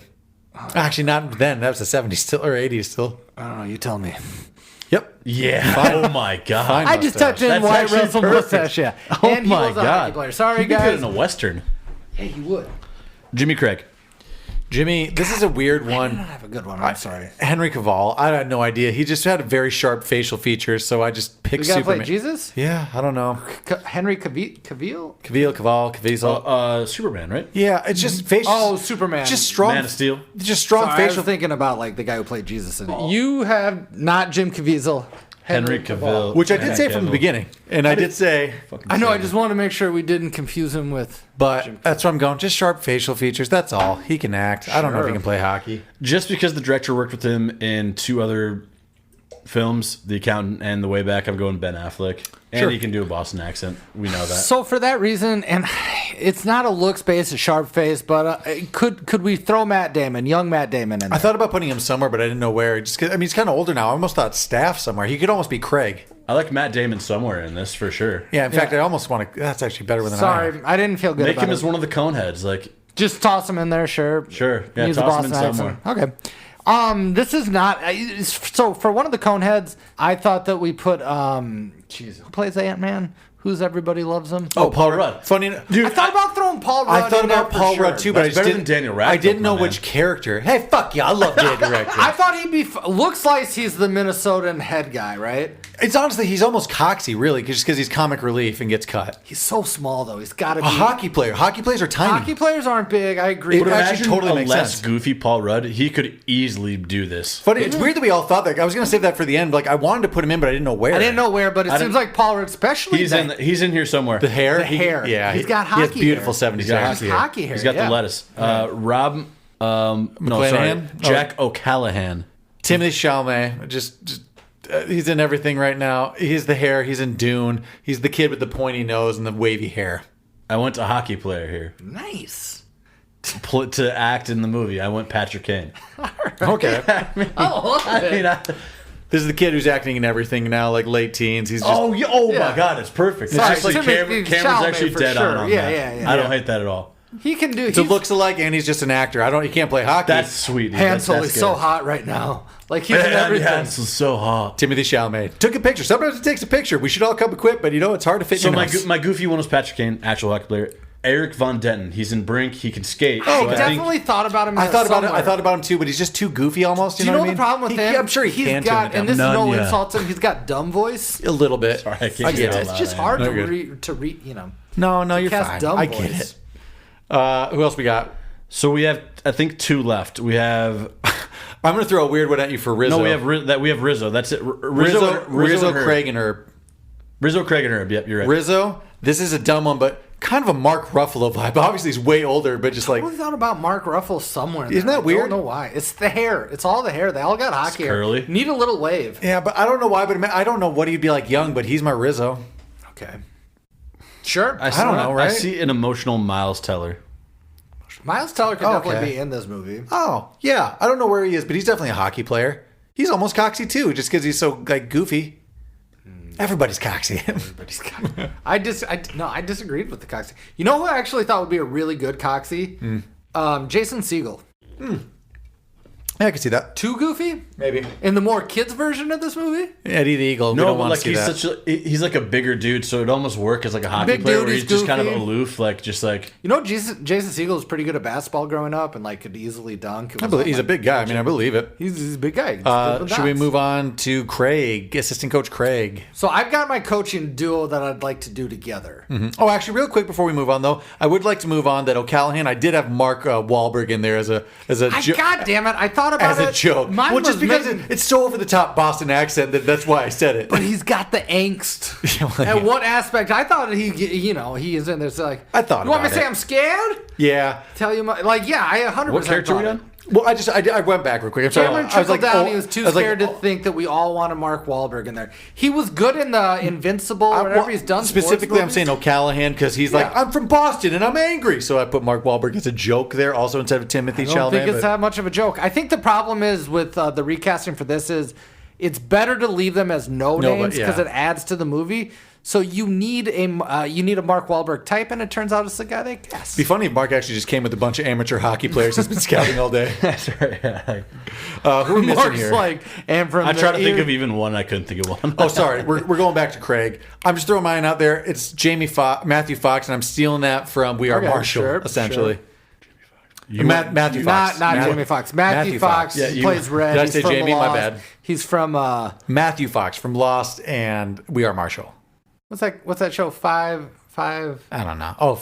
Speaker 1: Actually, not then. That was the 70s still, or 80s still.
Speaker 3: I don't know. You tell me.
Speaker 1: Yep.
Speaker 2: Yeah. Oh my god.
Speaker 1: Fine.
Speaker 3: I just
Speaker 1: mustache.
Speaker 3: touched in
Speaker 2: That's
Speaker 3: Wyatt
Speaker 2: actually
Speaker 3: Russell
Speaker 2: perfect.
Speaker 3: mustache, yeah.
Speaker 2: Oh
Speaker 3: And he
Speaker 2: my
Speaker 3: was a hockey
Speaker 2: god.
Speaker 3: player. Sorry,
Speaker 2: He'd be good
Speaker 3: guys.
Speaker 2: in a western.
Speaker 3: Yeah, you would.
Speaker 2: Jimmy Craig.
Speaker 1: Jimmy, this is a weird
Speaker 3: I don't
Speaker 1: one.
Speaker 3: have a good one. I'm sorry.
Speaker 1: Henry Cavill. I had no idea. He just had very sharp facial features, so I just
Speaker 3: The
Speaker 1: picked
Speaker 3: guy who
Speaker 1: Superman.
Speaker 3: played Jesus?
Speaker 1: Yeah, I don't know.
Speaker 3: Henry Cavill?
Speaker 1: Cavill.
Speaker 2: Superman, right?
Speaker 1: Yeah, it's just facial.
Speaker 3: Oh, Superman.
Speaker 1: Just strong.
Speaker 2: Man of Steel.
Speaker 1: Just strong
Speaker 3: Sorry, I was
Speaker 1: facial.
Speaker 3: thinking about like the guy who played Jesus in it. You have not Jim Caviezel.
Speaker 2: Henry Cavill.
Speaker 1: Which I did say from the beginning, and I did say,
Speaker 3: I know. I just want to make sure we didn't confuse him with.
Speaker 1: but that's what I'm going. Just sharp facial features. That's all. He can act. I don't know if he
Speaker 3: Sure.
Speaker 1: can play hockey.
Speaker 2: Just because the director worked with him in 2 other films, The Accountant and The Way Back, I'm going Ben Affleck. And
Speaker 1: Sure.
Speaker 2: he can do a Boston accent. We know that.
Speaker 3: So for that reason, and it's not a looks based, a sharp face, but could we throw Matt Damon, young Matt Damon, in
Speaker 1: I
Speaker 3: there?
Speaker 1: thought about putting him somewhere, but I didn't know where. Just 'cause- I mean, he's kind of older now. I almost thought staff somewhere. He could almost be Craig.
Speaker 2: I like Matt Damon somewhere in this for sure.
Speaker 1: Yeah, in fact, I almost want to. That's actually better than I
Speaker 3: Sorry,
Speaker 1: have.
Speaker 3: I didn't feel good
Speaker 2: Make
Speaker 3: about
Speaker 2: him
Speaker 3: it.
Speaker 2: as one of the Coneheads. Like,
Speaker 3: Just toss him in there, sure.
Speaker 2: Sure. Yeah,
Speaker 3: Use a
Speaker 2: toss him in
Speaker 3: Boston
Speaker 2: somewhere.
Speaker 3: accent. Okay. This is not. So for one of the Coneheads, I thought that we put. Jeez, who plays Ant-Man? Who's everybody loves him?
Speaker 2: oh, Paul Rudd.
Speaker 1: Funny, dude.
Speaker 3: I thought about throwing Paul Rudd.
Speaker 1: I thought
Speaker 3: in there
Speaker 1: about
Speaker 3: for
Speaker 1: Paul
Speaker 3: sure.
Speaker 1: Rudd too, but
Speaker 2: That's
Speaker 1: I just
Speaker 2: better
Speaker 1: didn't.
Speaker 2: than Daniel
Speaker 1: I
Speaker 2: Radcliffe,
Speaker 1: didn't know
Speaker 2: my
Speaker 1: which
Speaker 2: man.
Speaker 1: character. Hey, fuck yeah, I love Daniel Radcliffe.
Speaker 3: I thought he'd be. Looks like he's the Minnesotan head guy, right?
Speaker 1: It's honestly, he's almost coxy, really, just because he's comic relief and gets cut.
Speaker 3: He's so small though. He's got to be.
Speaker 1: A hockey player. Hockey players are tiny.
Speaker 3: Hockey players aren't big. I agree.
Speaker 1: It
Speaker 2: But
Speaker 1: actually
Speaker 2: imagine
Speaker 1: totally
Speaker 2: a
Speaker 1: makes
Speaker 2: less
Speaker 1: sense.
Speaker 2: goofy Paul Rudd. He could easily do this.
Speaker 1: But it's weird that we all thought that. I was going to save that for the end. Like, I wanted to put him in, but I didn't know where.
Speaker 3: I didn't know where, but it
Speaker 2: I
Speaker 3: seems
Speaker 2: didn't-
Speaker 3: like Paul Rudd, especially
Speaker 2: He's
Speaker 3: that-
Speaker 2: he's in here somewhere.
Speaker 1: The hair.
Speaker 3: The hair.
Speaker 1: Yeah,
Speaker 3: He's got
Speaker 1: He has
Speaker 3: hockey
Speaker 1: beautiful
Speaker 3: hair.
Speaker 1: 70s
Speaker 2: He's got
Speaker 1: hair.
Speaker 2: hockey
Speaker 3: hockey hair.
Speaker 2: He's got
Speaker 3: yeah.
Speaker 2: the lettuce. Rob. No, sorry.
Speaker 1: McClanahan?
Speaker 2: Jack O'Callahan.
Speaker 1: Timothy Chalamet, just he's in everything right now. He's the hair. He's in Dune. He's the kid with the pointy nose and the wavy hair.
Speaker 2: I went to hockey player here
Speaker 3: Nice.
Speaker 2: to act in the movie. I went Patrick Kane.
Speaker 1: Okay.
Speaker 3: Oh,
Speaker 2: I mean,
Speaker 1: This is the kid who's acting in everything now, like late teens. He's just
Speaker 2: my God, it's perfect. It's
Speaker 3: Sorry,
Speaker 2: just like
Speaker 3: Timothy
Speaker 2: camera's
Speaker 3: Chalamet
Speaker 2: actually
Speaker 3: for
Speaker 2: dead
Speaker 3: sure.
Speaker 2: on
Speaker 3: Yeah,
Speaker 2: that.
Speaker 3: yeah.
Speaker 2: I don't hate that at all.
Speaker 3: He can do.
Speaker 1: so looks alike, and he's just an actor. He can't play hockey.
Speaker 2: That's sweet. Dude.
Speaker 3: Hansel
Speaker 2: That's
Speaker 3: is so
Speaker 2: good.
Speaker 3: hot right now. Like he's in everything.
Speaker 2: Hansel's so hot.
Speaker 1: Timothy Chalamet took a picture. Sometimes it takes a picture. We should all come equipped, but it's hard to fit.
Speaker 2: So
Speaker 1: in your
Speaker 2: my
Speaker 1: nose.
Speaker 2: my goofy one was Patrick Kane, actual hockey player. Eric Von Denton. He's in Brink. He can skate.
Speaker 3: I
Speaker 2: so
Speaker 3: definitely thought about him.
Speaker 1: I thought about him too, but he's just too goofy almost.
Speaker 3: Do you know the problem with him?
Speaker 1: I'm sure he can.
Speaker 3: got, and this is no
Speaker 2: None,
Speaker 3: insult to him. He's got dumb voice.
Speaker 1: a little bit.
Speaker 2: Sorry, I can't
Speaker 1: I get
Speaker 2: get
Speaker 1: it.
Speaker 3: It's just hard
Speaker 1: No,
Speaker 3: to
Speaker 1: you're
Speaker 3: read.
Speaker 1: No, you're
Speaker 3: cast
Speaker 1: fine.
Speaker 3: dumb
Speaker 1: I get
Speaker 3: voice.
Speaker 1: it. Who else we got?
Speaker 2: So we have, I think, 2 left. We have.
Speaker 1: I'm going to throw a weird one at you for Rizzo.
Speaker 2: No, we have Rizzo. That's it.
Speaker 1: Rizzo,
Speaker 2: and Herb.
Speaker 1: Craig, and Herb.
Speaker 2: Rizzo, Craig, and Herb. Yep, you're right.
Speaker 1: Rizzo. This is a dumb one, but kind of a Mark Ruffalo vibe. Obviously, he's way older, but just like
Speaker 3: I thought about Mark Russell somewhere.
Speaker 1: Isn't that weird?
Speaker 3: I don't know why. It's the hair. It's all the hair. They all got hockey hair.
Speaker 2: curly.
Speaker 3: Need a little wave.
Speaker 1: yeah, but I don't know why. But I don't know what he'd be like young, but he's my Rizzo.
Speaker 3: Okay. Sure.
Speaker 2: I
Speaker 1: don't know, right?
Speaker 2: I see an emotional Miles Teller.
Speaker 3: Miles Teller could
Speaker 1: Okay.
Speaker 3: definitely be in this movie.
Speaker 1: Oh yeah, I don't know where he is, but he's definitely a hockey player. He's almost coxy too, just because he's so like goofy. Everybody's coxy.
Speaker 3: I disagreed with the Coxie. You know who I actually thought would be a really good Coxie? Jason Segel.
Speaker 1: Yeah, I can see that.
Speaker 3: Too goofy?
Speaker 1: Maybe
Speaker 3: In the more kids version of this movie?
Speaker 1: Eddie the Eagle. We
Speaker 2: No,
Speaker 1: don't
Speaker 2: but
Speaker 1: want
Speaker 2: like
Speaker 1: to see that.
Speaker 2: he's like a bigger dude, so it almost work as like a hockey
Speaker 3: Big
Speaker 2: player
Speaker 3: dude,
Speaker 2: where
Speaker 3: he's
Speaker 2: he's just kind of
Speaker 3: goofy.
Speaker 2: aloof, like just like.
Speaker 3: You know, Jason Segel was pretty good at basketball growing up and like could easily dunk. It
Speaker 1: I
Speaker 3: was
Speaker 1: believe
Speaker 3: all,
Speaker 1: he's a
Speaker 3: like,
Speaker 1: big guy. I mean, I believe it.
Speaker 3: He's a big guy. He's good with
Speaker 1: Should we
Speaker 3: dots.
Speaker 1: move on to Craig, assistant coach Craig?
Speaker 3: So I've got my coaching duo that I'd like to do together.
Speaker 1: Oh, actually, real quick before we move on, though, I would like to move on that O'Callahan. I did have Mark Wahlberg in there as a
Speaker 3: God damn it! I thought about
Speaker 1: as
Speaker 3: it
Speaker 1: a joke.
Speaker 3: Mine
Speaker 1: Well, just
Speaker 3: was
Speaker 1: because
Speaker 3: maybe-
Speaker 1: it's so over the top Boston accent that's why I said it.
Speaker 3: But he's got the angst.
Speaker 1: Yeah.
Speaker 3: At what aspect? I thought he is in there. So like,
Speaker 1: I thought
Speaker 3: you want me
Speaker 1: about
Speaker 3: to say
Speaker 1: it.
Speaker 3: I'm scared?
Speaker 1: Yeah.
Speaker 3: Tell you my I 100%.
Speaker 2: What character
Speaker 3: thought
Speaker 2: are you
Speaker 3: it.
Speaker 2: on?
Speaker 1: Well, I went back real quick. I'm sorry.
Speaker 3: Cameron
Speaker 1: I was
Speaker 3: trickled
Speaker 1: like,
Speaker 3: down.
Speaker 1: oh,
Speaker 3: He was too
Speaker 1: I was like,
Speaker 3: scared to
Speaker 1: oh.
Speaker 3: think that we all wanted Mark Wahlberg in there. He was good in the Invincible or whatever
Speaker 1: Well,
Speaker 3: he's done.
Speaker 1: Specifically, I'm
Speaker 3: sports
Speaker 1: saying
Speaker 3: movies.
Speaker 1: O'Callahan because he's like,
Speaker 3: Yeah.
Speaker 1: I'm from Boston and I'm angry. So I put Mark Wahlberg as a joke there also instead of Timothy
Speaker 3: I don't
Speaker 1: Chalamet.
Speaker 3: think it's
Speaker 1: but-
Speaker 3: that much of a joke. I think the problem is with the recasting for this is it's better to leave them as no
Speaker 1: No, but
Speaker 3: names because
Speaker 1: yeah.
Speaker 3: it adds to the movie. So you need a Mark Wahlberg type, and it turns out it's the guy they cast.
Speaker 1: It'd be funny if Mark actually just came with a bunch of amateur hockey players he's been scouting all day.
Speaker 2: That's right. Yeah.
Speaker 1: Who are we missing
Speaker 3: Mark's
Speaker 1: here?
Speaker 3: like, and from
Speaker 2: I
Speaker 3: the
Speaker 2: tried to think
Speaker 3: ear-
Speaker 2: of even one. I couldn't think of one.
Speaker 1: Oh, sorry. We're going back to Craig. I'm just throwing mine out there. It's Matthew Fox, and I'm stealing that from We Are
Speaker 3: Okay,
Speaker 1: Marshall,
Speaker 3: sure,
Speaker 1: essentially.
Speaker 2: You
Speaker 1: Matthew Fox.
Speaker 3: Not Jamie Fox. Matthew Fox
Speaker 1: Yeah, you-
Speaker 3: plays Red.
Speaker 1: Did I
Speaker 3: He's
Speaker 1: say
Speaker 3: from
Speaker 1: Jamie? My
Speaker 3: Lost.
Speaker 1: bad.
Speaker 3: He's from
Speaker 1: Matthew Fox from Lost and We Are Marshall.
Speaker 3: what's that show? Five.
Speaker 1: I don't know. Oh,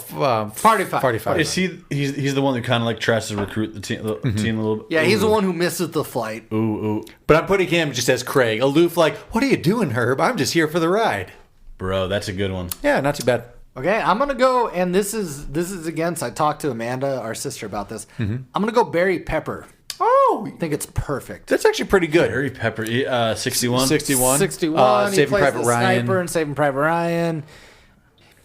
Speaker 3: Party Five.
Speaker 1: Party Five.
Speaker 2: Is he's the one who kind of like tries to recruit the team a little bit?
Speaker 3: Yeah, he's the
Speaker 2: Ooh.
Speaker 3: one who misses the flight.
Speaker 2: Ooh,
Speaker 1: But I'm putting him just as Craig, aloof. Like, what are you doing, Herb? I'm just here for the ride.
Speaker 2: bro, that's a good one.
Speaker 1: Yeah, not too bad.
Speaker 3: Okay, I'm gonna go, and this is against. I talked to Amanda, our sister, about this. I'm gonna go Barry Pepper.
Speaker 1: Oh,
Speaker 3: I think it's perfect.
Speaker 1: that's actually pretty good.
Speaker 2: Harry Pepper, 61.
Speaker 1: 61.
Speaker 3: 61. He
Speaker 1: Saving
Speaker 3: plays
Speaker 1: Private
Speaker 3: the
Speaker 1: Ryan.
Speaker 3: sniper in Saving Private Ryan.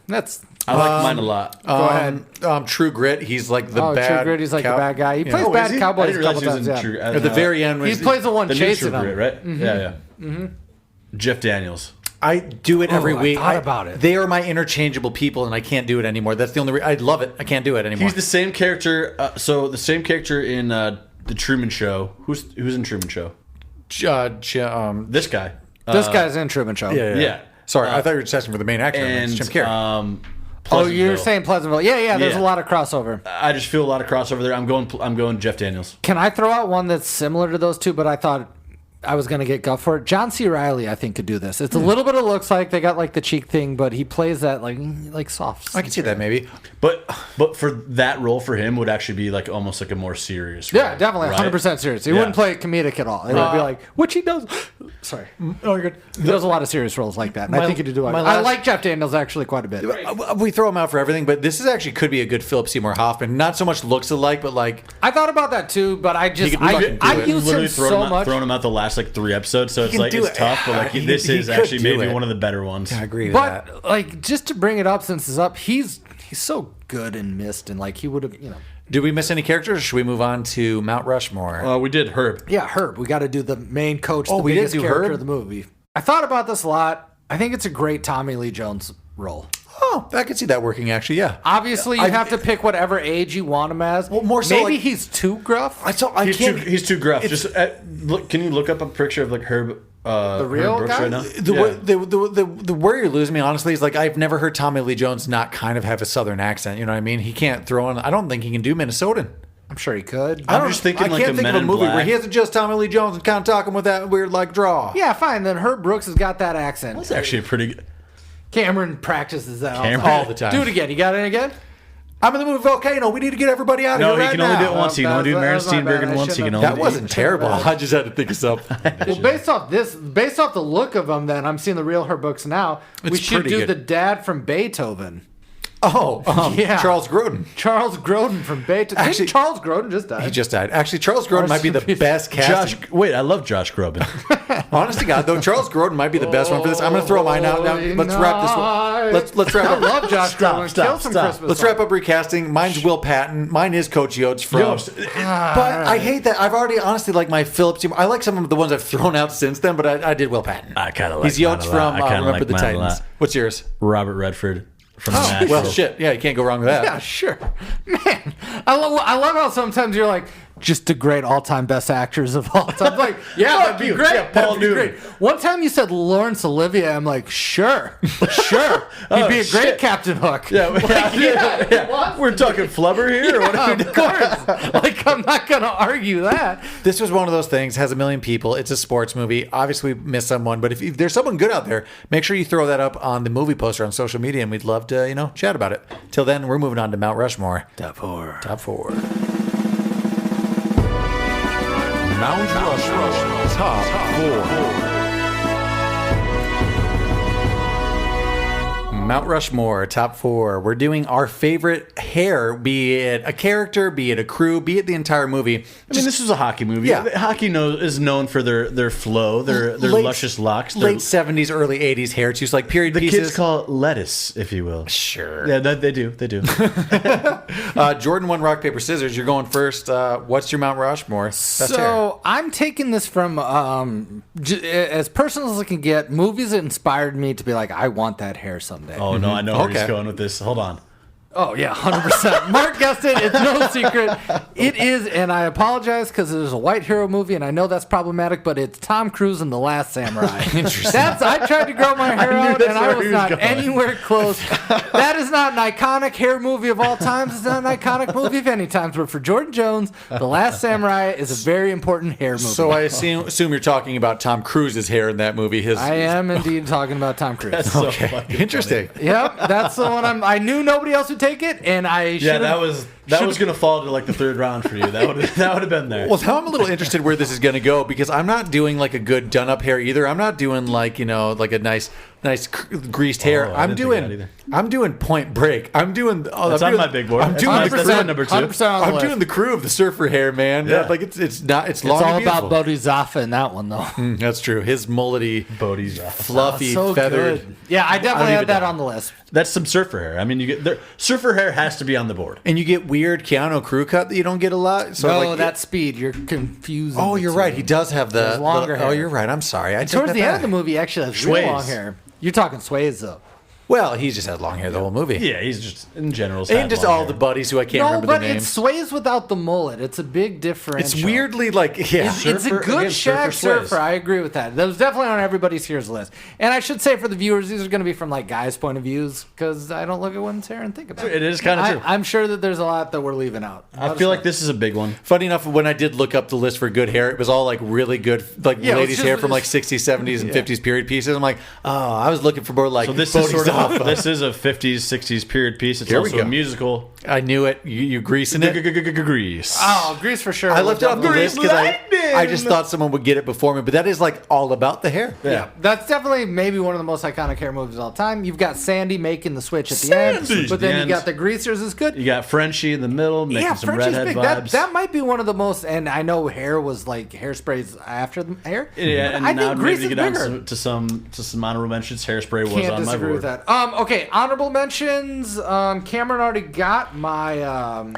Speaker 3: That's
Speaker 2: I like mine a lot.
Speaker 3: go ahead.
Speaker 1: True Grit. He's like the bad.
Speaker 3: True Grit. He's like the bad guy. He plays
Speaker 2: Oh,
Speaker 3: bad
Speaker 2: is he?
Speaker 3: cowboys
Speaker 2: I
Speaker 3: a
Speaker 2: didn't
Speaker 3: couple
Speaker 2: realize he was
Speaker 3: times.
Speaker 2: in
Speaker 3: Yeah.
Speaker 2: True.
Speaker 1: At the very end, when
Speaker 3: He plays the one
Speaker 2: the new
Speaker 3: chasing
Speaker 2: True
Speaker 3: him.
Speaker 2: Grit, right? Yeah. Jeff Daniels.
Speaker 1: I do it every
Speaker 3: Oh, I
Speaker 1: week.
Speaker 3: thought about it.
Speaker 1: They are my interchangeable people, and I can't do it anymore. That's the only. I love it. I can't do it anymore.
Speaker 2: He's the same character. So the same character in the Truman Show. Who's in Truman Show? This guy.
Speaker 3: This guy's in Truman Show.
Speaker 2: Yeah.
Speaker 1: Sorry, I thought you were just asking for the main actor.
Speaker 2: And
Speaker 1: It's Jim Carrey.
Speaker 3: Oh, you're
Speaker 2: Pleasantville.
Speaker 3: saying Pleasantville? Yeah. There's
Speaker 2: Yeah.
Speaker 3: a lot of crossover.
Speaker 2: I just feel a lot of crossover there. I'm going Jeff Daniels.
Speaker 3: Can I throw out one that's similar to those two, but I thought I was going to get guff for it? John C. Reilly, I think, could do this. It's a little bit of looks like they got like the cheek thing, but he plays that like soft.
Speaker 1: I can see that maybe.
Speaker 2: But for that role for him would actually be like almost like a more serious role.
Speaker 3: Yeah, definitely,
Speaker 2: right?
Speaker 3: 100% serious. He
Speaker 2: Yeah.
Speaker 3: wouldn't play it comedic at all. It would be like, which he does. Sorry.
Speaker 1: Oh, you're good.
Speaker 3: He does a lot of serious roles like that, and I think he could do it.
Speaker 1: my
Speaker 3: I
Speaker 1: last-
Speaker 3: like Jeff Daniels actually quite a bit.
Speaker 1: We throw him out for everything, but this is actually could be a good Philip Seymour Hoffman. Not so much looks alike, but like
Speaker 3: I thought about that too, but I just
Speaker 1: He could fucking do
Speaker 3: I
Speaker 1: it.
Speaker 3: use him
Speaker 2: Literally
Speaker 3: so much.
Speaker 2: thrown him out the last like 3 episodes, so it's
Speaker 1: can
Speaker 2: like
Speaker 1: do
Speaker 2: it's
Speaker 1: it.
Speaker 2: tough. But like
Speaker 1: He
Speaker 2: this
Speaker 1: could
Speaker 2: is actually
Speaker 1: do
Speaker 2: maybe
Speaker 1: it.
Speaker 2: one of the better ones.
Speaker 1: I agree with
Speaker 3: But like just to bring it up since it's up, he's so good in Mist, and like he would have
Speaker 1: Do we miss any characters, or should we move on to Mount Rushmore?
Speaker 2: We did Herb.
Speaker 3: Yeah, Herb. We got to do the main coach,
Speaker 1: Oh,
Speaker 3: the
Speaker 1: we didn't
Speaker 3: biggest
Speaker 1: do
Speaker 3: character
Speaker 1: Herb?
Speaker 3: of the movie. I thought about this a lot. I think it's a great Tommy Lee Jones role.
Speaker 1: Oh, I could see that working, actually, yeah.
Speaker 3: Obviously, you have to pick whatever age you want him as.
Speaker 1: Well, more so
Speaker 3: Maybe
Speaker 1: like-
Speaker 3: he's too gruff.
Speaker 2: He's too gruff. Just look. Can you look up a picture of like Herb?
Speaker 3: The real
Speaker 2: Herb Brooks
Speaker 3: guy?
Speaker 2: right now?
Speaker 1: The where you're losing me, honestly, is like I've never heard Tommy Lee Jones not kind of have a Southern accent. You know what I mean? He can't throw in. I don't think he can do Minnesotan.
Speaker 3: I'm sure he could.
Speaker 2: I'm just thinking
Speaker 1: I
Speaker 2: like
Speaker 1: can't
Speaker 2: a
Speaker 1: think
Speaker 2: Men
Speaker 1: of a
Speaker 2: in
Speaker 1: movie
Speaker 2: Black.
Speaker 1: where he isn't just Tommy Lee Jones and kind of talking with that weird like draw.
Speaker 3: Yeah, fine. Then Herb Brooks has got that accent.
Speaker 2: That's actually a pretty good.
Speaker 3: Cameron practices that
Speaker 1: all the time.
Speaker 3: Do it again. You got it again?
Speaker 1: I'm in the movie Volcano. We need to get everybody out of
Speaker 2: No,
Speaker 1: here
Speaker 2: he
Speaker 1: right
Speaker 2: can
Speaker 1: now.
Speaker 2: only do it once. He can only do
Speaker 3: That
Speaker 2: Maren
Speaker 3: was my bad.
Speaker 2: Steenburgen
Speaker 3: I
Speaker 2: once. He can
Speaker 3: shouldn't
Speaker 2: only
Speaker 3: have-
Speaker 1: That wasn't terrible. I just had to think of something.
Speaker 3: Well, based off the look of him, then I'm seeing the real Herb Brooks now. We
Speaker 1: It's
Speaker 3: should
Speaker 1: pretty
Speaker 3: do
Speaker 1: good.
Speaker 3: the dad from Beethoven.
Speaker 1: Yeah. Charles Grodin.
Speaker 3: Charles Grodin from Beethoven.
Speaker 1: Actually-
Speaker 3: Didn't Charles Grodin just died?
Speaker 1: He just died. Actually, Charles Grodin might be the best casting.
Speaker 2: Wait, I love Josh Groban.
Speaker 1: Honest to God, though, Charles Grodin might be the best one for this. I'm going to throw mine out now. Let's wrap this one. Let's wrap
Speaker 3: I
Speaker 1: up.
Speaker 3: love Josh Grodin.
Speaker 2: Stop,
Speaker 3: Kill some
Speaker 2: stop.
Speaker 3: Christmas.
Speaker 1: Let's wrap up recasting. Mine's Will Patton. Mine is Coach Yost from. But I hate that. I've already honestly like my Phillips. I like some of the ones I've thrown out since then, but I did Will Patton.
Speaker 2: I kind of like.
Speaker 1: He's Yost
Speaker 2: mine a lot.
Speaker 1: from
Speaker 2: I kinda
Speaker 1: Remember
Speaker 2: like
Speaker 1: the
Speaker 2: mine a
Speaker 1: Titans.
Speaker 2: lot.
Speaker 1: What's yours?
Speaker 2: Robert Redford from the National.
Speaker 1: Well, shit. Yeah, you can't go wrong with that.
Speaker 3: Yeah, sure. Man, I love how sometimes you're like, just the great all-time best actors of all time. Like, yeah, that'd be great.
Speaker 2: Yeah, Paul
Speaker 3: That'd be
Speaker 2: Newman.
Speaker 3: great. One time you said Laurence Olivier, I'm like, sure. He'd be a great
Speaker 2: shit.
Speaker 3: Captain Hook.
Speaker 2: Yeah,
Speaker 3: What?
Speaker 2: We're talking flubber here. Or what are we doing?
Speaker 3: Of course. Like, I'm not going to argue that.
Speaker 1: This was one of those things, has a million people. It's a sports movie. Obviously, we missed someone, but if there's someone good out there, make sure you throw that up on the movie poster on social media, and we'd love to, chat about it. Till then, we're moving on to Mount Rushmore.
Speaker 3: Top four.
Speaker 1: Top four.
Speaker 4: Mount Rushmore Top 4.
Speaker 1: Mount Rushmore, top four. We're doing our favorite hair, be it a character, be it a crew, be it the entire movie.
Speaker 2: I mean, this is a hockey movie.
Speaker 1: Yeah.
Speaker 2: Hockey is known for their flow, their luscious locks.
Speaker 1: Late 70s, early 80s hair too. So like period
Speaker 2: The
Speaker 1: pieces.
Speaker 2: kids call it lettuce, if you will.
Speaker 1: Sure.
Speaker 2: Yeah, they do. They do.
Speaker 1: Jordan, one rock, paper, scissors. You're going first. What's your Mount Rushmore? Best hair.
Speaker 3: So I'm taking this from as personal as I can get. Movies that inspired me to be like, I want that hair someday.
Speaker 2: Oh no, I know where he's
Speaker 1: Okay.
Speaker 2: going with this. Hold on.
Speaker 3: Oh, yeah, 100%. Mark guessed it. It's no secret. It is, and I apologize because it is a white hero movie, and I know that's problematic, but it's Tom Cruise in The Last Samurai. Interesting. I tried to grow my hair out,
Speaker 2: that's
Speaker 3: and I
Speaker 2: where
Speaker 3: was
Speaker 2: he was
Speaker 3: not
Speaker 2: going.
Speaker 3: anywhere close. That is not an iconic hair movie of all times. It's not an iconic movie of any times, but for Jordan Jones, The Last Samurai is a very important hair movie.
Speaker 1: So I assume you're talking about Tom Cruise's hair in that movie.
Speaker 3: I am indeed talking about Tom Cruise.
Speaker 2: That's so fucking
Speaker 1: Interesting.
Speaker 3: Yep, that's the one I knew nobody else would take it, and I should
Speaker 2: Yeah, that was gonna fall to like the third round for you. That would have been there.
Speaker 1: Well, now I'm a little interested where this is going to go because I'm not doing like a good done up hair either. I'm not doing like like a nice greased hair.
Speaker 2: Oh, I didn't think of that either.
Speaker 1: I'm doing Point Break. I'm doing.
Speaker 2: That's
Speaker 1: I'm
Speaker 2: on
Speaker 1: doing,
Speaker 2: my big board.
Speaker 1: I'm
Speaker 2: That's
Speaker 1: doing
Speaker 2: my
Speaker 1: the
Speaker 2: that's
Speaker 1: crew.
Speaker 2: my number 2.
Speaker 3: 100% on the
Speaker 1: I'm
Speaker 3: list.
Speaker 1: doing the crew of the surfer hair, man.
Speaker 2: Yeah.
Speaker 1: Like it's long.
Speaker 3: It's
Speaker 1: and
Speaker 3: all about
Speaker 1: beautiful.
Speaker 3: Bodhisattva in that one, though.
Speaker 1: That's true. His mullety,
Speaker 2: Bodie's.
Speaker 1: fluffy,
Speaker 3: So
Speaker 1: feathered.
Speaker 3: good. Yeah, I definitely
Speaker 2: leave
Speaker 3: had
Speaker 2: it
Speaker 3: that
Speaker 2: down.
Speaker 3: on the list.
Speaker 2: That's some surfer hair. I mean, surfer hair has to be on the board.
Speaker 1: And you get weird Keanu crew cut that you don't get a lot. So
Speaker 3: No,
Speaker 1: like,
Speaker 3: that speed. You're confusing.
Speaker 1: Oh,
Speaker 3: the
Speaker 1: you're
Speaker 3: two.
Speaker 1: right. He does have
Speaker 3: There's
Speaker 1: the
Speaker 3: longer
Speaker 1: Oh,
Speaker 3: hair.
Speaker 1: you're right. I'm sorry. I take
Speaker 3: Towards
Speaker 1: that
Speaker 3: the end
Speaker 1: back.
Speaker 3: of the movie, he actually has real
Speaker 2: Sways.
Speaker 3: long hair. You're talking sways, though.
Speaker 1: Well, he just had long hair the whole movie.
Speaker 2: Yeah, he's just in general.
Speaker 1: And just all the buddies who I can't
Speaker 3: No,
Speaker 1: remember
Speaker 3: but
Speaker 1: the
Speaker 3: it's
Speaker 1: names.
Speaker 3: sways without the mullet. It's a big differential.
Speaker 1: It's weirdly like
Speaker 3: It's a
Speaker 2: Surfer-
Speaker 3: good
Speaker 2: again,
Speaker 3: shag
Speaker 2: surfer sways.
Speaker 3: surfer. I agree with that. That was definitely on everybody's here's list. And I should say for the viewers, these are going to be from like guys' point of views because I don't look at women's hair and think about it.
Speaker 2: It is kind of true.
Speaker 3: I'm sure that there's a lot that we're leaving out.
Speaker 2: I feel like this is a big one.
Speaker 1: Funny enough, when I did look up the list for good hair, it was all like really good, like
Speaker 3: Yeah, it was
Speaker 1: ladies'
Speaker 3: just-
Speaker 1: hair from like 60s, 70s, and 50s period pieces. I'm like, oh, I was looking for more like.
Speaker 2: So this is sort of
Speaker 1: Bodhisattva.
Speaker 2: this is a 50s, 60s period piece. It's
Speaker 1: Here we
Speaker 2: also
Speaker 1: go.
Speaker 2: a musical.
Speaker 1: I knew it. You greasing it.
Speaker 2: Grease.
Speaker 3: Oh, Grease for sure.
Speaker 1: I left it off the
Speaker 2: Grease
Speaker 1: list because
Speaker 2: lightning.
Speaker 1: I just thought someone would get it before me, but that is like all about the hair.
Speaker 2: Yeah.
Speaker 3: That's definitely maybe one of the most iconic hair movies of all time. You've got Sandy making the switch at the
Speaker 2: Sandy!
Speaker 3: end, but then
Speaker 2: The
Speaker 3: you
Speaker 2: end.
Speaker 3: got the Greasers is good.
Speaker 2: You got Frenchie in the middle making
Speaker 3: Yeah,
Speaker 2: some
Speaker 3: Frenchie's
Speaker 2: redhead
Speaker 3: big.
Speaker 2: vibes.
Speaker 3: That might be one of the most, and I know hair was like hairsprays after the hair.
Speaker 2: Yeah, and
Speaker 3: I
Speaker 2: now
Speaker 3: think Grease
Speaker 2: maybe
Speaker 3: is
Speaker 2: get on
Speaker 3: bigger.
Speaker 2: to some honorable mentions. Hairspray was
Speaker 3: Can't
Speaker 2: on my
Speaker 3: disagree
Speaker 2: board.
Speaker 3: with that. Okay, honorable mentions. Cameron already got my.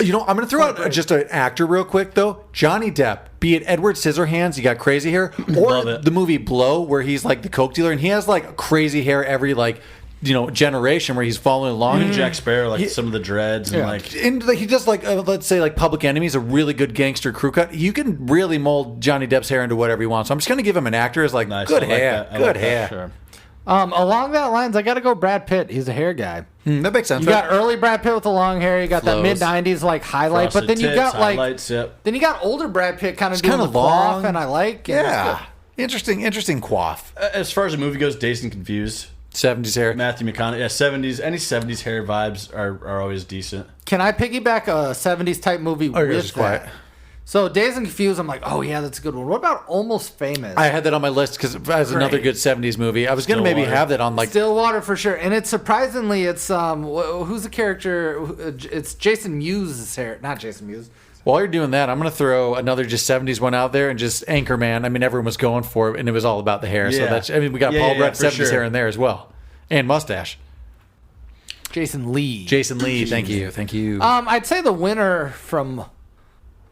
Speaker 1: You know, I'm going to throw out just an actor real quick, though. Johnny Depp, be it Edward Scissorhands, he got crazy hair, or the movie Blow, where he's like the coke dealer, and he has like crazy hair every like, generation where he's following along.
Speaker 2: Even Jack Sparrow, like some of the dreads, and
Speaker 1: he does like let's say like Public Enemy's a really good gangster crew cut. You can really mold Johnny Depp's hair into whatever you want. So I'm just going to give him an actor as like
Speaker 2: nice.
Speaker 1: Good hair.
Speaker 2: Sure.
Speaker 3: Along that lines, I got to go Brad Pitt. He's a hair guy.
Speaker 1: That makes sense.
Speaker 3: You got early Brad Pitt with the long hair. You got that mid '90s like highlight,
Speaker 2: Frosted
Speaker 3: but then you got like
Speaker 2: highlights,
Speaker 3: then you got older Brad Pitt kind of doing the
Speaker 1: long
Speaker 3: coif, and I like.
Speaker 1: Yeah, interesting coif.
Speaker 2: As far as the movie goes, Dazed and Confused.
Speaker 1: 70s hair.
Speaker 2: Matthew McConaughey. Yeah, 70s. Any 70s hair vibes are always decent.
Speaker 3: Can I piggyback a 70s type movie with
Speaker 1: yours is quiet.
Speaker 3: that? So Dazed and Confused, I'm like, oh yeah, that's a good one. What about Almost Famous?
Speaker 1: I had that on my list because as another good 70s movie. I was going to maybe have that on like
Speaker 3: Stillwater for sure. And it's surprisingly, it's who's the character? It's Jason Mewes' hair, not Jason Mewes.
Speaker 1: While you're doing that, I'm going to throw another just 70s one out there and just Anchorman. I mean, everyone was going for it, and it was all about the hair.
Speaker 2: Yeah.
Speaker 1: So we got Paul Rudd 70s hair
Speaker 2: sure.
Speaker 1: in there as well. And mustache.
Speaker 3: Jason Lee.
Speaker 1: Thank you.
Speaker 3: I'd say the winner from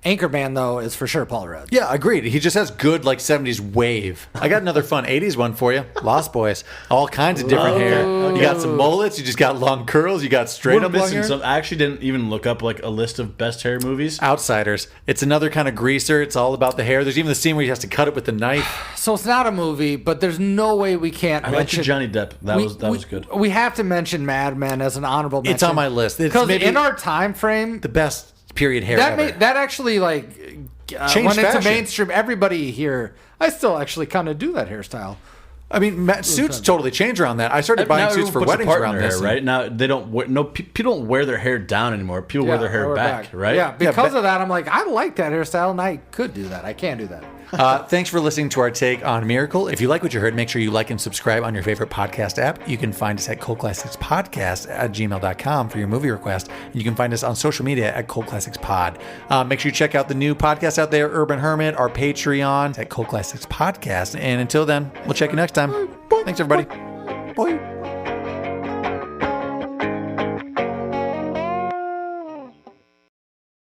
Speaker 3: Anchorman, though, is for sure Paul Rudd.
Speaker 1: Yeah, agreed. He just has good, like, 70s wave. I got another fun 80s one for you. Lost Boys. All kinds of different hair. You got some mullets. You just got long curls. You got straight
Speaker 2: We're
Speaker 1: up long
Speaker 2: missing
Speaker 1: hair.
Speaker 2: some. I actually didn't even look up like a list of best hair movies.
Speaker 1: Outsiders. It's another kind of greaser. It's all about the hair. There's even the scene where he has to cut it with the knife.
Speaker 3: So it's not a movie, but there's no way we can't
Speaker 2: I liked
Speaker 3: mention
Speaker 2: Johnny Depp. That was good.
Speaker 3: We have to mention Mad Men as an honorable mention.
Speaker 1: It's on my list. It's
Speaker 3: Because
Speaker 1: maybe
Speaker 3: in our time frame,
Speaker 1: the best period hair ever.
Speaker 3: that actually like
Speaker 1: Changed
Speaker 3: went into
Speaker 1: fashion.
Speaker 3: mainstream. Everybody here, I still actually kind of do that hairstyle.
Speaker 1: I mean, suits totally changed around that. I started buying
Speaker 2: Now
Speaker 1: suits for
Speaker 2: everyone puts a
Speaker 1: weddings
Speaker 2: part in
Speaker 1: around
Speaker 2: their
Speaker 1: this.
Speaker 2: hair, right? Now they don't. People don't wear their hair down anymore. People wear their hair back, right?
Speaker 3: Yeah, because of that, I'm like, I like that hairstyle, and I could do that. I can't do that.
Speaker 1: Thanks for listening to our take on Miracle. If you like what you heard, make sure you like and subscribe on your favorite podcast app. You can find us at coldclassicspodcast@gmail.com for your movie request. And you can find us on social media at Cold Classics Pod. Make sure you check out the new podcast out there, Urban Hermit, our Patreon at Cold Classics Podcast. And until then, we'll check you next time. Thanks, everybody. Bye.